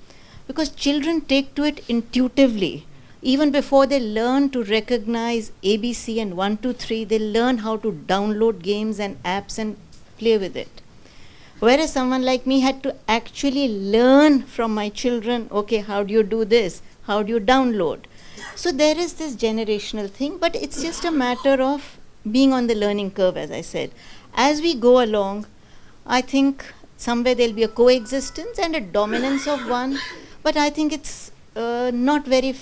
C: Because children take to it intuitively. Even before they learn to recognize ABC and 1, 2, 3, they learn how to download games and apps and play with it. Whereas someone like me had to actually learn from my children, okay, how do you do this? How do you download? So there is this generational thing, but it's just a matter of being on the learning curve, as I said. As we go along, I think somewhere there'll be a coexistence and a dominance of one, but I think it's not very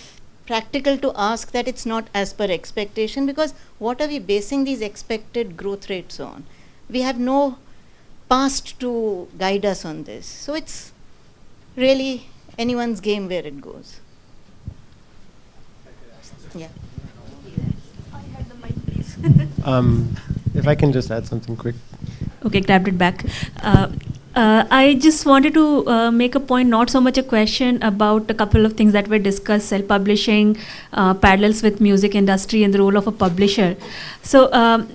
C: practical to ask that it's not as per expectation, because what are we basing these expected growth rates on? We have no past to guide us on this. So it's really anyone's game where it goes. Yeah.
F: If I can just add something quick.
N: Okay, grabbed it back. I just wanted to make a point, not so much a question, about a couple of things that were discussed: self-publishing, parallels with music industry, and the role of a publisher. So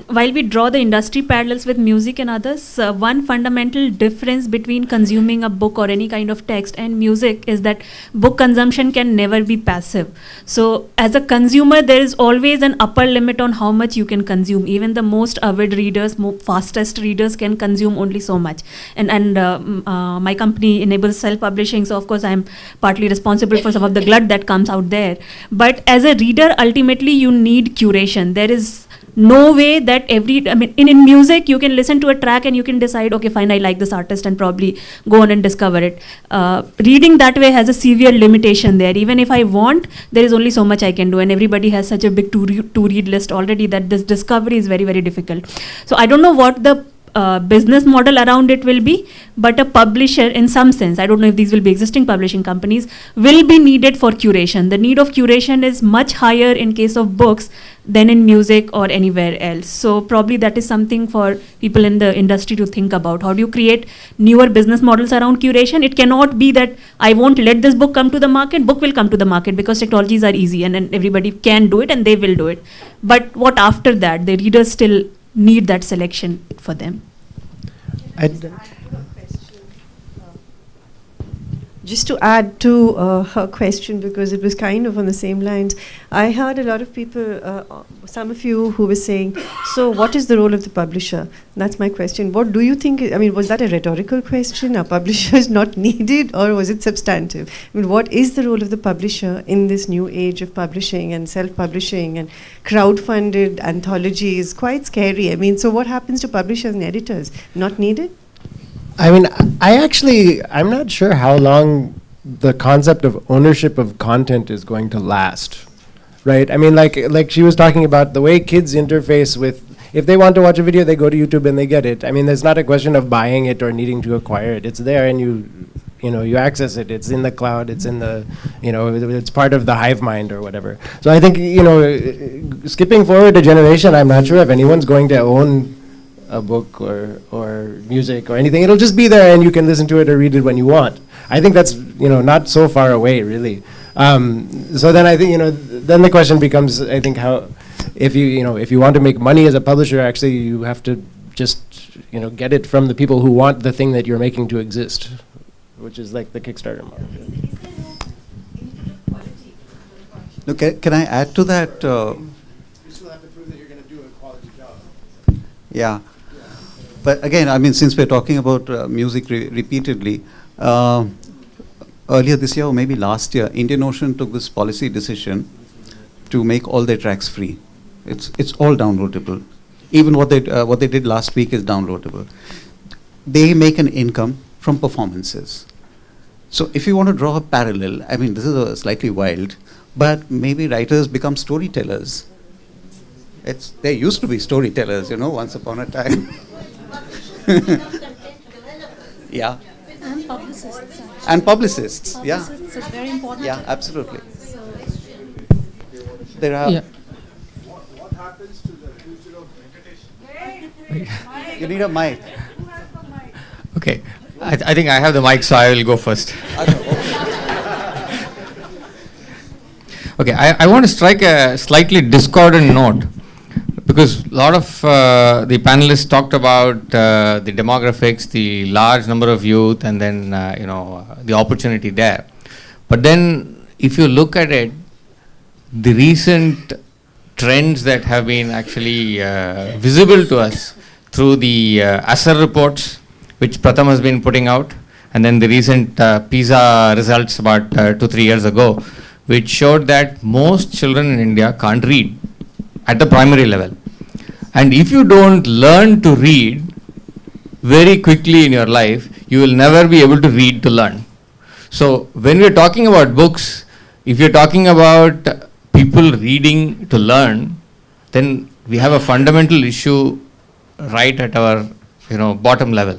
N: while we draw the industry parallels with music and others, one fundamental difference between consuming a book or any kind of text and music is that book consumption can never be passive. So as a consumer, there is always an upper limit on how much you can consume. Even the most avid readers, fastest readers can consume only so much. And my company enables self-publishing, so of course I'm partly responsible for some of the glut that comes out there. But as a reader, ultimately you need curation. There is no way that in music you can listen to a track and you can decide, okay, fine, I like this artist, and probably go on and discover it. Reading that way has a severe limitation there. Even if I want, there is only so much I can do, and everybody has such a big to-read list already that this discovery is very, very difficult. So I don't know what the business model around it will be, but a publisher, in some sense, I don't know if these will be existing publishing companies, will be needed for curation. The need of curation is much higher in case of books than in music or anywhere else. So probably that is something for people in the industry to think about. How do you create newer business models around curation? It cannot be that I won't let this book come to the market. Book will come to the market because technologies are easy and everybody can do it and they will do it. But what after that? The readers still need that selection for them.
O: Just to add to her question, because it was kind of on the same lines, I heard a lot of people, some of you who were saying, so what is the role of the publisher? That's my question. What do you think, was that a rhetorical question? Are publishers not needed, or was it substantive? What is the role of the publisher in this new age of publishing and self-publishing and crowd-funded anthologies? Quite scary. So what happens to publishers and editors? Not needed?
F: I'm not sure how long the concept of ownership of content is going to last, right? Like she was talking about the way kids interface with, if they want to watch a video, they go to YouTube and they get it. There's not a question of buying it or needing to acquire it. It's there and you access it. It's in the cloud. It's in the, it's part of the hive mind or whatever. So I think, skipping forward a generation, I'm not sure if anyone's going to own a book or music or anything. It'll just be there and you can listen to it or read it when you want. I think that's not so far away really. So then I think then the question becomes, I think, how if you want to make money as a publisher, actually you have to just get it from the people who want the thing that you're making to exist, which is like the Kickstarter model.
B: Okay, can I add to that?
F: You still have to prove that you're going to do a quality job.
B: Yeah. But again, since we're talking about music repeatedly, earlier this year or maybe last year, Indian Ocean took this policy decision to make all their tracks free. It's all downloadable. Even what they did last week is downloadable. They make an income from performances. So if you want to draw a parallel, this is slightly wild, but maybe writers become storytellers. There used to be storytellers, once upon a time. Yeah.
P: And publicists.
B: And publicists, yeah.
P: Publicists is very important.
B: Yeah, absolutely. there are.
P: Yeah.
D: What happens to the future of meditation?
B: You need a mic.
P: Okay, I think I have the mic, so I will go first. Okay, I want to strike a slightly discordant note, because a lot of the panelists talked about the demographics, the large number of youth, and then the opportunity there. But then, if you look at it, the recent trends that have been actually visible to us through the ASER reports, which Pratham has been putting out, and then the recent PISA results about 2-3 years ago, which showed that most children in India can't read at the primary level. And if you don't learn to read very quickly in your life, you will never be able to read to learn. So when we're talking about books, if you're talking about people reading to learn, then we have a fundamental issue right at our bottom level.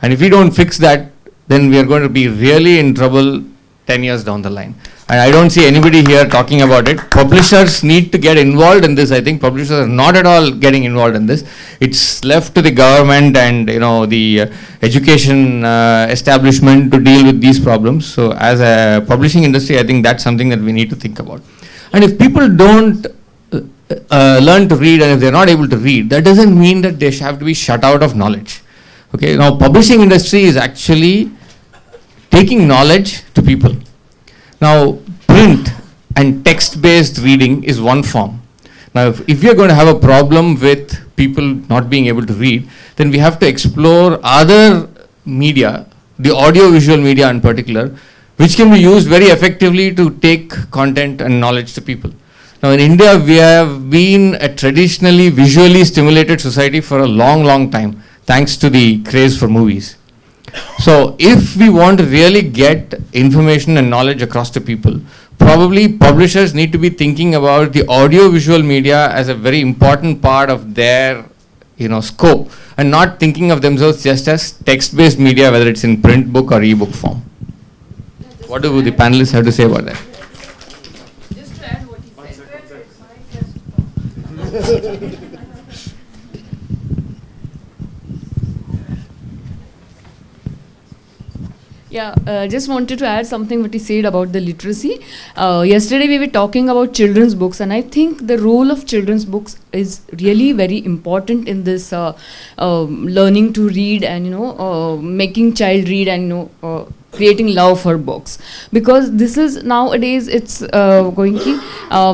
P: And if we don't fix that, then we are going to be really in trouble 10 years down the line. And I don't see anybody here talking about it. Publishers need to get involved in this. I think publishers are not at all getting involved in this. It's left to the government and the education establishment to deal with these problems. So as a publishing industry, I think that's something that we need to think about. And if people don't learn to read, and if they're not able to read, that doesn't mean that they have to be shut out of knowledge. Okay, now publishing industry is actually taking knowledge to people. Now, print and text-based reading is one form. Now, if we are going to have a problem with people not being able to read, then we have to explore other media, the audio-visual media in particular, which can be used very effectively to take content and knowledge to people. Now, in India, we have been a traditionally visually stimulated society for a long, long time, thanks to the craze for movies. So if we want to really get information and knowledge across to people, probably publishers need to be thinking about the audio-visual media as a very important part of their scope, and not thinking of themselves just as text-based media, whether it's in print book or e-book form. What do the panelists have to say about that?
K: Just to add what he said. Yeah, just wanted to add something what he said about the literacy. Yesterday we were talking about children's books, and I think the role of children's books is really very important in this learning to read and making child read and creating love for books, because this is nowadays it's going to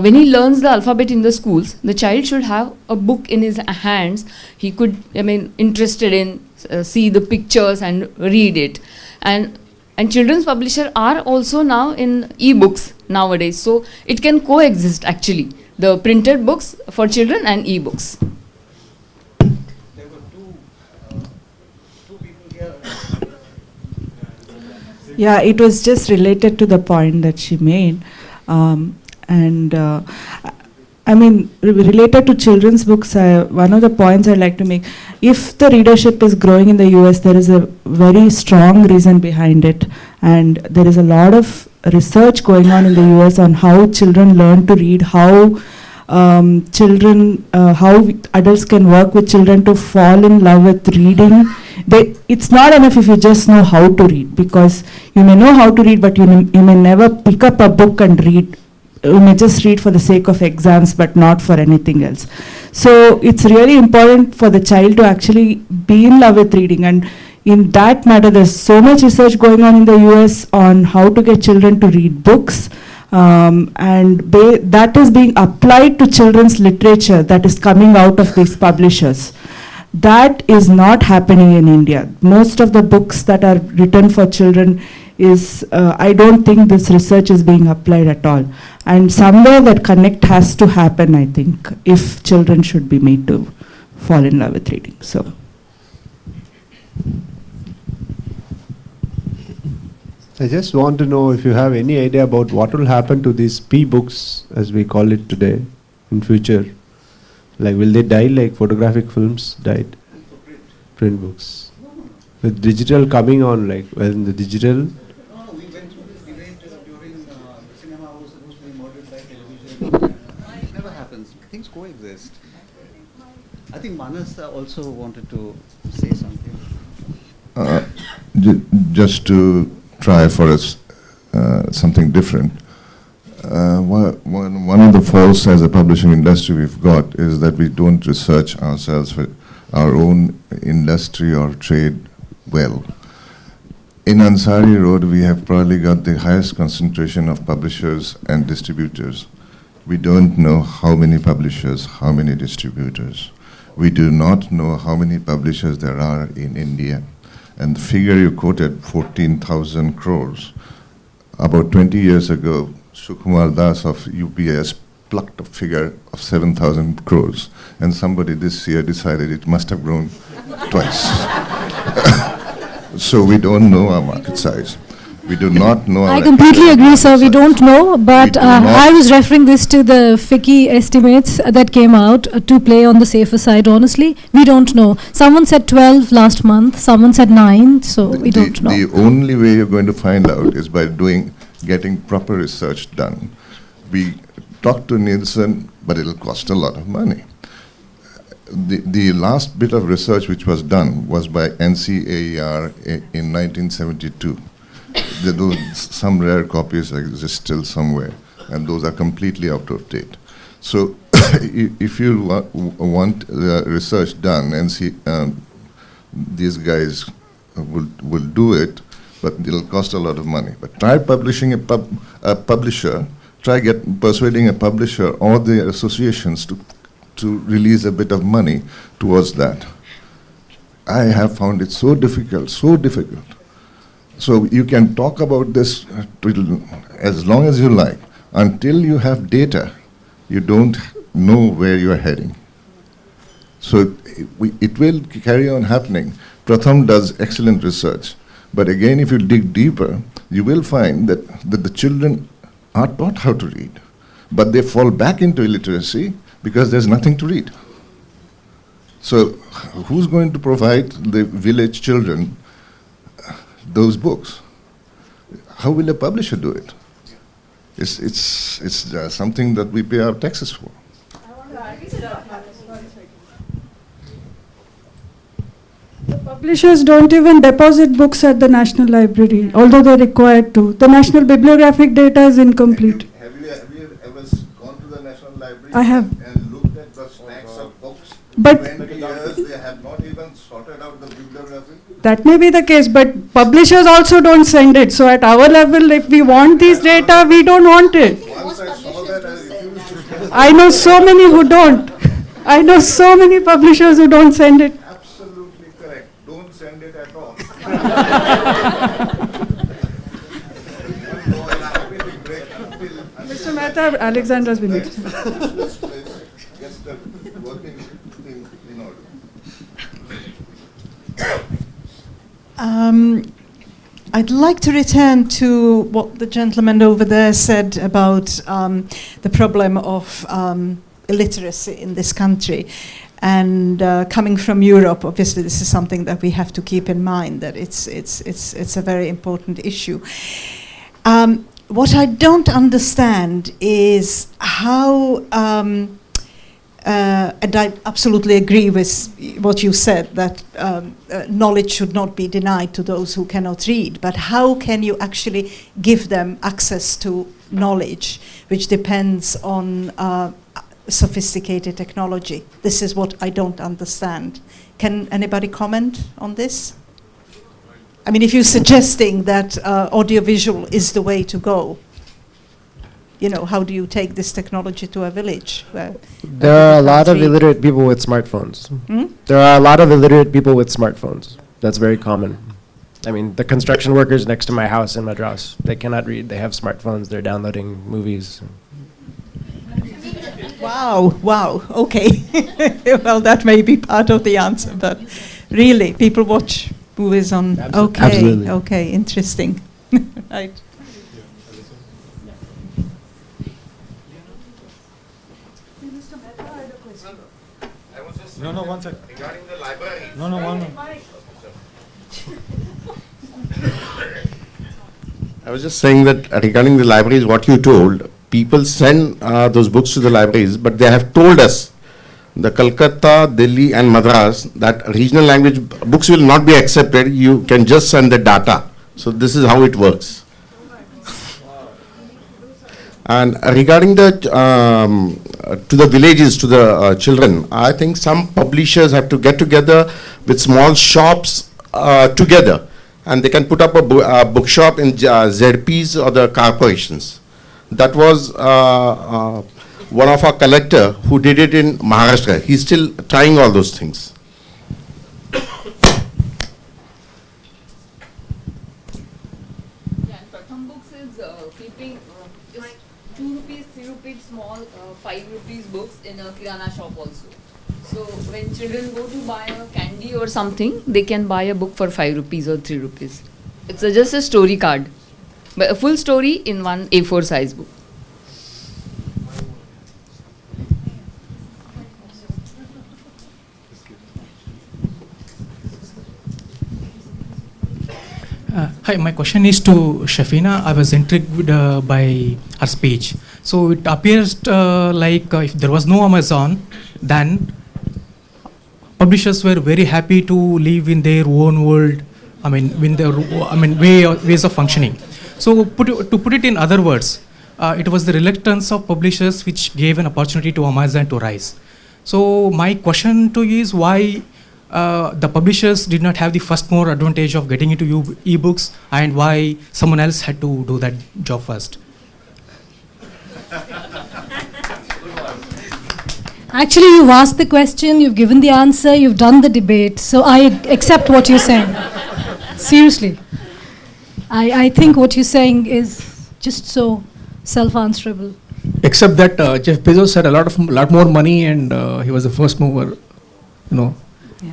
K: when he learns the alphabet in the schools, the child should have a book in his hands. He could interested in see the pictures and read it, and children's publishers are also now in e-books nowadays, so it can coexist actually, the printed books for children and e-books.
B: There were two people here.
A: Yeah, it was just related to the point that she made. Related to children's books, one of the points I'd like to make, if the readership is growing in the US, there is a very strong reason behind it. And there is a lot of research going on in the US on how children learn to read, how how adults can work with children to fall in love with reading. It's not enough if you just know how to read, because you may know how to read, but you may never pick up a book and read. You may just read for the sake of exams, but not for anything else. So it's really important for the child to actually be in love with reading. And in that matter, there's so much research going on in the US on how to get children to read books. That is being applied to children's literature that is coming out of these publishers. That is not happening in India. Most of the books that are written for children is, I don't think this research is being applied at all. And somewhere that connect has to happen, I think, if children should be made to fall in love with reading. So.
Q: I just want to know if you have any idea about what will happen to these P-books, as we call it today, in future. Like, will they die like photographic films died? Print books. With digital coming on, like, when the digital...
B: No, we went through this debate during cinema was supposed to be murdered by television. exist. I think Manas also wanted to say something.
R: Just to try for us something different. One of the faults as a publishing industry we've got is that we don't research ourselves for our own industry or trade well. In Ansari Road, we have probably got the highest concentration of publishers and distributors. We don't know how many publishers, how many distributors. We do not know how many publishers there are in India. And the figure you quoted, 14,000 crores, about 20 years ago, Sukumar Das of UPS plucked a figure of 7,000 crores. And somebody this year decided it must have grown twice. So we don't know our market size. We do not know our
G: I completely agree, sir. We don't know, but I was referring this to the FICCI estimates that came out to play on the safer side. Honestly, we don't know. Someone said 12 last month, someone said 9, so we don't know.
R: The only way you're going to find out is by getting proper research done. We talked to Nielsen, but it'll cost a lot of money. The last bit of research which was done was by NCAER in 1972. Some rare copies exist still somewhere, and those are completely out of date. So if you want research done, these guys will do it, but it'll cost a lot of money. But try publishing a publisher, persuading a publisher or the associations to release a bit of money towards that. I have found it so difficult, so difficult. So you can talk about this as long as you like. Until you have data, you don't know where you are heading. So it will carry on happening. Pratham does excellent research. But again, if you dig deeper, you will find that the children are taught how to read. But they fall back into illiteracy because there's nothing to read. So who's going to provide the village children those books? How will a publisher do it? It's something that we pay our taxes for.
A: The publishers don't even deposit books at the National Library, although they're required to. The national bibliographic data is incomplete.
R: Have you ever gone to the National Library
A: I have.
R: and looked at the stacks of books?
A: But
R: 20 years, they have not even sorted out the bibliography.
A: that may be the case, but publishers also don't send it. So at our level, if we want these data, we don't want it.
R: Once I saw that, I refused to.
A: I know so many who don't. I know so many publishers who don't send it.
R: Absolutely correct. Don't send it at all.
A: Mr. Mehta, Alexandra's been
R: Gets the working thing in order.
S: I'd like to return to what the gentleman over there said about the problem of illiteracy in this country. And coming from Europe, obviously this is something that we have to keep in mind, that it's a very important issue. What I don't understand is how, and I absolutely agree with what you said, that knowledge should not be denied to those who cannot read, but how can you actually give them access to knowledge, which depends on sophisticated technology? This is what I don't understand. Can anybody comment on this? I mean, if you're suggesting that audiovisual is the way to go, you know, how do you take this technology to a village?
F: There are a lot of illiterate people with smartphones. There are a lot of illiterate people with smartphones. That's very common. I mean, the construction workers next to my house in Madras, they cannot read. They have smartphones. They're downloading movies.
S: Wow, okay. Well, that may be part of the answer, but really, people watch movies on...
F: Absolutely.
S: Okay, interesting. Right.
T: No, one second. Regarding the library. No, one.
U: I was just saying that regarding the libraries, what you told, people send those books to the libraries, but they have told us the Calcutta, Delhi and Madras, that regional language books will not be accepted. You can just send the data. So this is how it works. And regarding the to the villages, to the children, I think some publishers have to get together with small shops together, and they can put up a bookshop in ZPs or the corporations. That was one of our collector who did it in Maharashtra. He's still trying all those things.
K: Pratham Books is keeping just 2 rupees, 3 rupees small, 5 rupees books in a kirana shop also. So when children go to buy a candy or something, they can buy a book for 5 rupees or 3 rupees. It's just a story card, but a full story in one A4 size book.
H: Hi, my question is to Shafina. I was intrigued by her speech. So it appears like if there was no Amazon, then publishers were very happy to live in their own world. I mean, in their ways of functioning. So to put it in other words, it was the reluctance of publishers which gave an opportunity to Amazon to rise. So my question to you is why the publishers did not have the first mover advantage of getting into e-books, and why someone else had to do that job first?
G: Actually, you've asked the question, you've given the answer, you've done the debate, so I accept what you're saying. Seriously. I think what you're saying is just so self-answerable.
V: Except that Jeff Bezos had a lot more money, and he was the first mover, you know.
G: Yeah.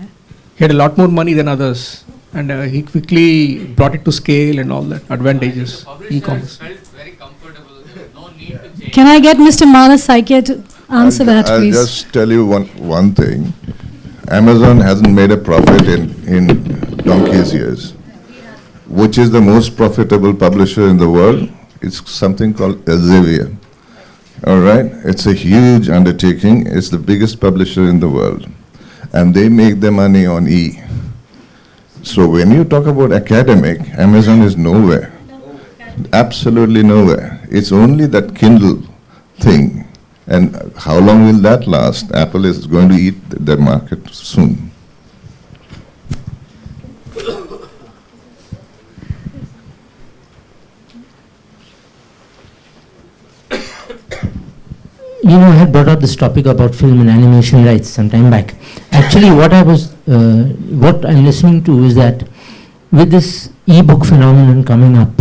V: He had a lot more money than others, and he quickly brought it to scale and all that advantages. E-commerce.
G: Can I get Mr. Manas Saikia to answer that, please?
R: I'll just tell you one thing. Amazon hasn't made a profit in donkey's years. Which is the most profitable publisher in the world? It's something called Elsevier. All right? It's a huge undertaking. It's the biggest publisher in the world. And they make their money on E. So when you talk about academic, Amazon is nowhere. Absolutely nowhere. It's only that Kindle thing. And how long will that last? Apple is going to eat the market soon.
W: You know, I had brought up this topic about film and animation rights some time back. Actually, what I'm listening to is that with this e-book phenomenon coming up,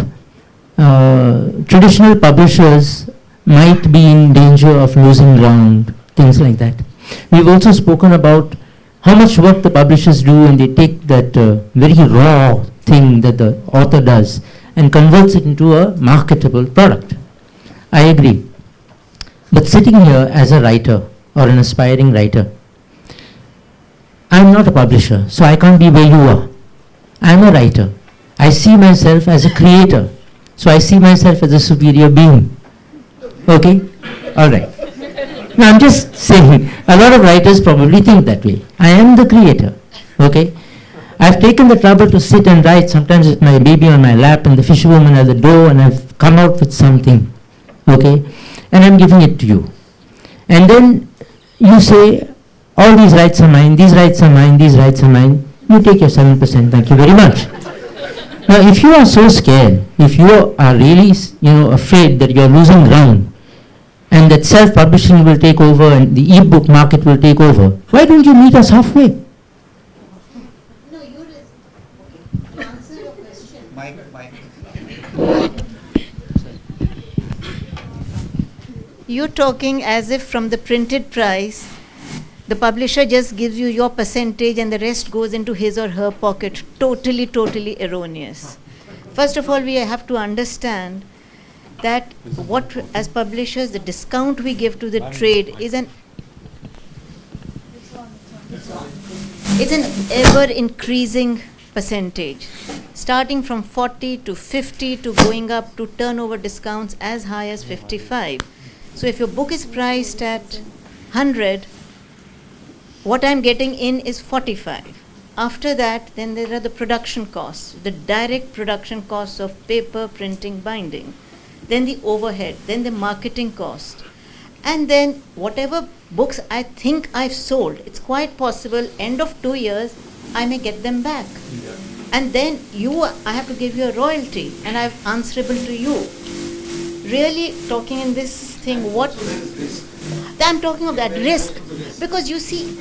W: traditional publishers might be in danger of losing ground, things like that. We've also spoken about how much work the publishers do, and they take that very raw thing that the author does and converts it into a marketable product. I agree. But sitting here as a writer or an aspiring writer, I'm not a publisher, so I can't be where you are. I'm a writer. I see myself as a creator, so I see myself as a superior being. Okay? All right. Now I'm just saying, a lot of writers probably think that way. I am the creator. Okay? I've taken the trouble to sit and write, sometimes with my baby on my lap and the fisherwoman at the door, and I've come out with something. Okay? And I'm giving it to you. And then you say, all these rights are mine, these rights are mine, these rights are mine. You take your 7%, thank you very much. Now, if you are so scared, if you are really, afraid that you're losing ground, and that self-publishing will take over and the e-book market will take over, why don't you meet us halfway?
C: No, you answer your question.
D: Mike.
C: You're talking as if from the printed price, the publisher just gives you your percentage and the rest goes into his or her pocket. Totally erroneous. First of all, we have to understand that what, as publishers, the discount we give to the trade is an ever increasing percentage, starting from 40 to 50 to going up to turnover discounts as high as 55. So if your book is priced at 100, what I'm getting in is 45. After that, then there are the production costs, the direct production costs of paper, printing, binding, then the overhead, then the marketing cost, and then whatever books I think I've sold, it's quite possible end of 2 years I may get them back. And then I have to give you a royalty, and I'm answerable to you. Really talking in this thing, I'm talking of that risk, because you see,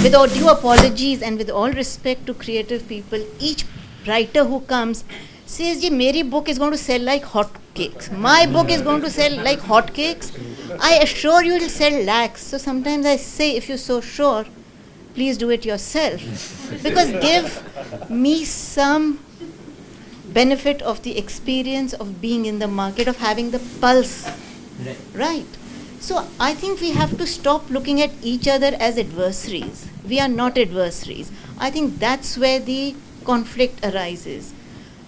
C: with all due apologies and with all respect to creative people, each writer who comes says, "Ji, meri book is going to sell like hotcakes. My book is going to sell like hotcakes. I assure you, it will sell lakhs." So sometimes I say, if you're so sure, please do it yourself, because give me some benefit of the experience of being in the market, of having the pulse. Right. So I think we have to stop looking at each other as adversaries. We are not adversaries. I think that's where the conflict arises.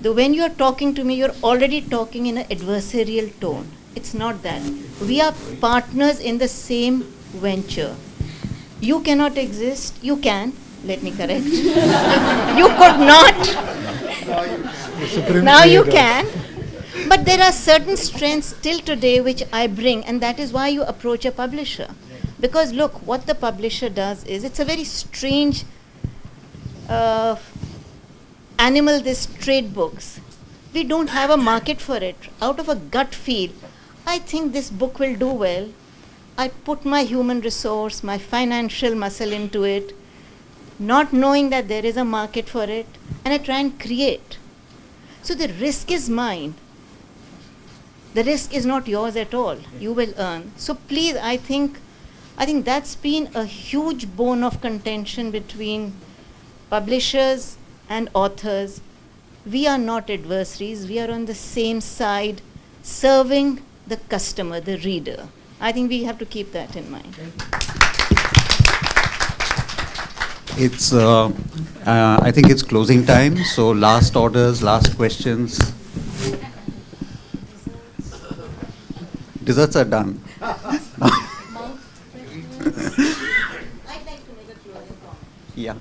C: Though when you're talking to me, you're already talking in an adversarial tone. It's not that. We are partners in the same venture. You cannot exist. You can. Let me correct. You could not. Now you can. But there are certain strengths till today which I bring, and that is why you approach a publisher. Because look, what the publisher does is, it's a very strange animal, this trade books. We don't have a market for it. Out of a gut feel, I think this book will do well. I put my human resource, my financial muscle into it, not knowing that there is a market for it, and I try and create. So the risk is mine. The risk is not yours at all. You will earn. So please, I think that's been a huge bone of contention between publishers and authors. We are not adversaries. We are on the same side, serving the customer, the reader. I think we have to keep that in mind.
B: It's, I think it's closing time, so last orders, last questions. Desserts are done. Yeah.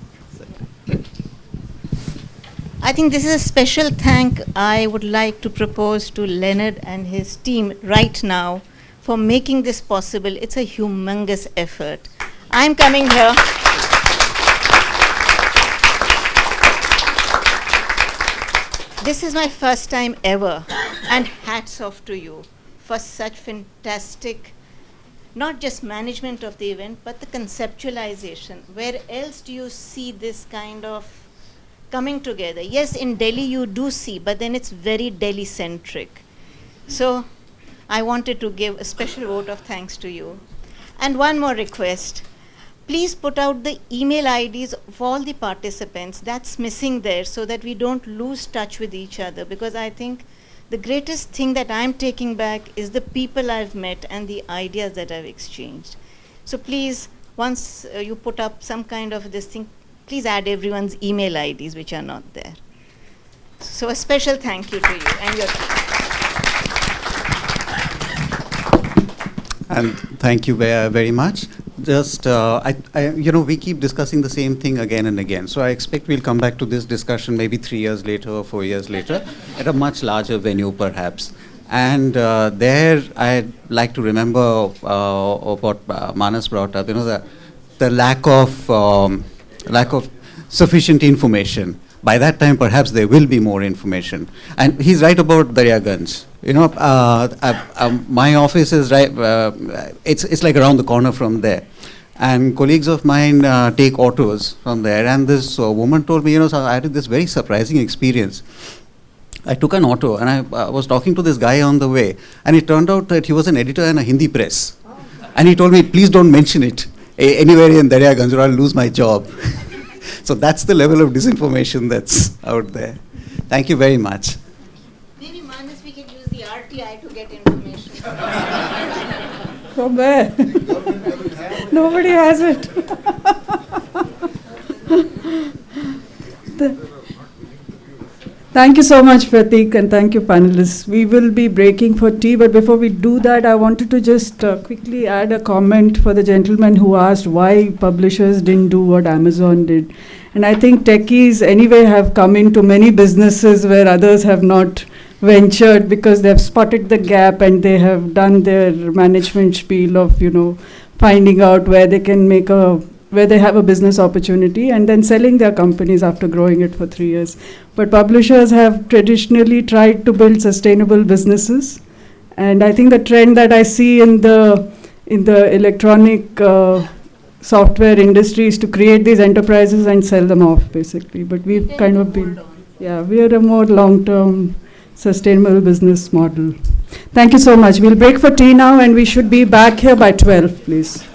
C: I think this is a special thank I would like to propose to Leonard and his team right now for making this possible. It's a humongous effort. I'm coming here. This is my first time ever, and hats off to you for such fantastic, not just management of the event, but the conceptualization. Where else do you see this kind of coming together? Yes, in Delhi you do see, but then it's very Delhi-centric. So I wanted to give a special vote of thanks to you. And one more request. Please put out the email IDs of all the participants. That's missing there, so that we don't lose touch with each other, because I think the greatest thing that I'm taking back is the people I've met and the ideas that I've exchanged. So please, once you put up some kind of this thing, please add everyone's email IDs which are not there. So a special thank you to you and your team.
B: And thank you very much. Just, we keep discussing the same thing again and again. So I expect we'll come back to this discussion maybe 3 years later or 4 years later at a much larger venue perhaps. And there I'd like to remember what Manas brought up, the lack of sufficient information. By that time, perhaps there will be more information. And he's right about Daryaganj. My office is right. It's like around the corner from there, and colleagues of mine take autos from there. And this woman told me, so I had this very surprising experience. I took an auto, and I was talking to this guy on the way, and it turned out that he was an editor in a Hindi press, and he told me, please don't mention it anywhere in Daryaganj, or I'll lose my job. So that's the level of disinformation that's out there. Thank you very much.
C: Maybe, Manas, we can use the RTI to get information.
A: From where? Nobody has it. Thank you so much, Pratik, and thank you, panelists. We will be breaking for tea, but before we do that, I wanted to just quickly add a comment for the gentleman who asked why publishers didn't do what Amazon did. And I think techies anyway have come into many businesses where others have not ventured because they have spotted the gap and they have done their management spiel of, finding out where they can where they have a business opportunity and then selling their companies after growing it for 3 years. But publishers have traditionally tried to build sustainable businesses. And I think the trend that I see in the electronic software industry is to create these enterprises and sell them off, basically. But we've kind of been, we are a more long-term sustainable business model. Thank you so much. We'll break for tea now and we should be back here by 12, please.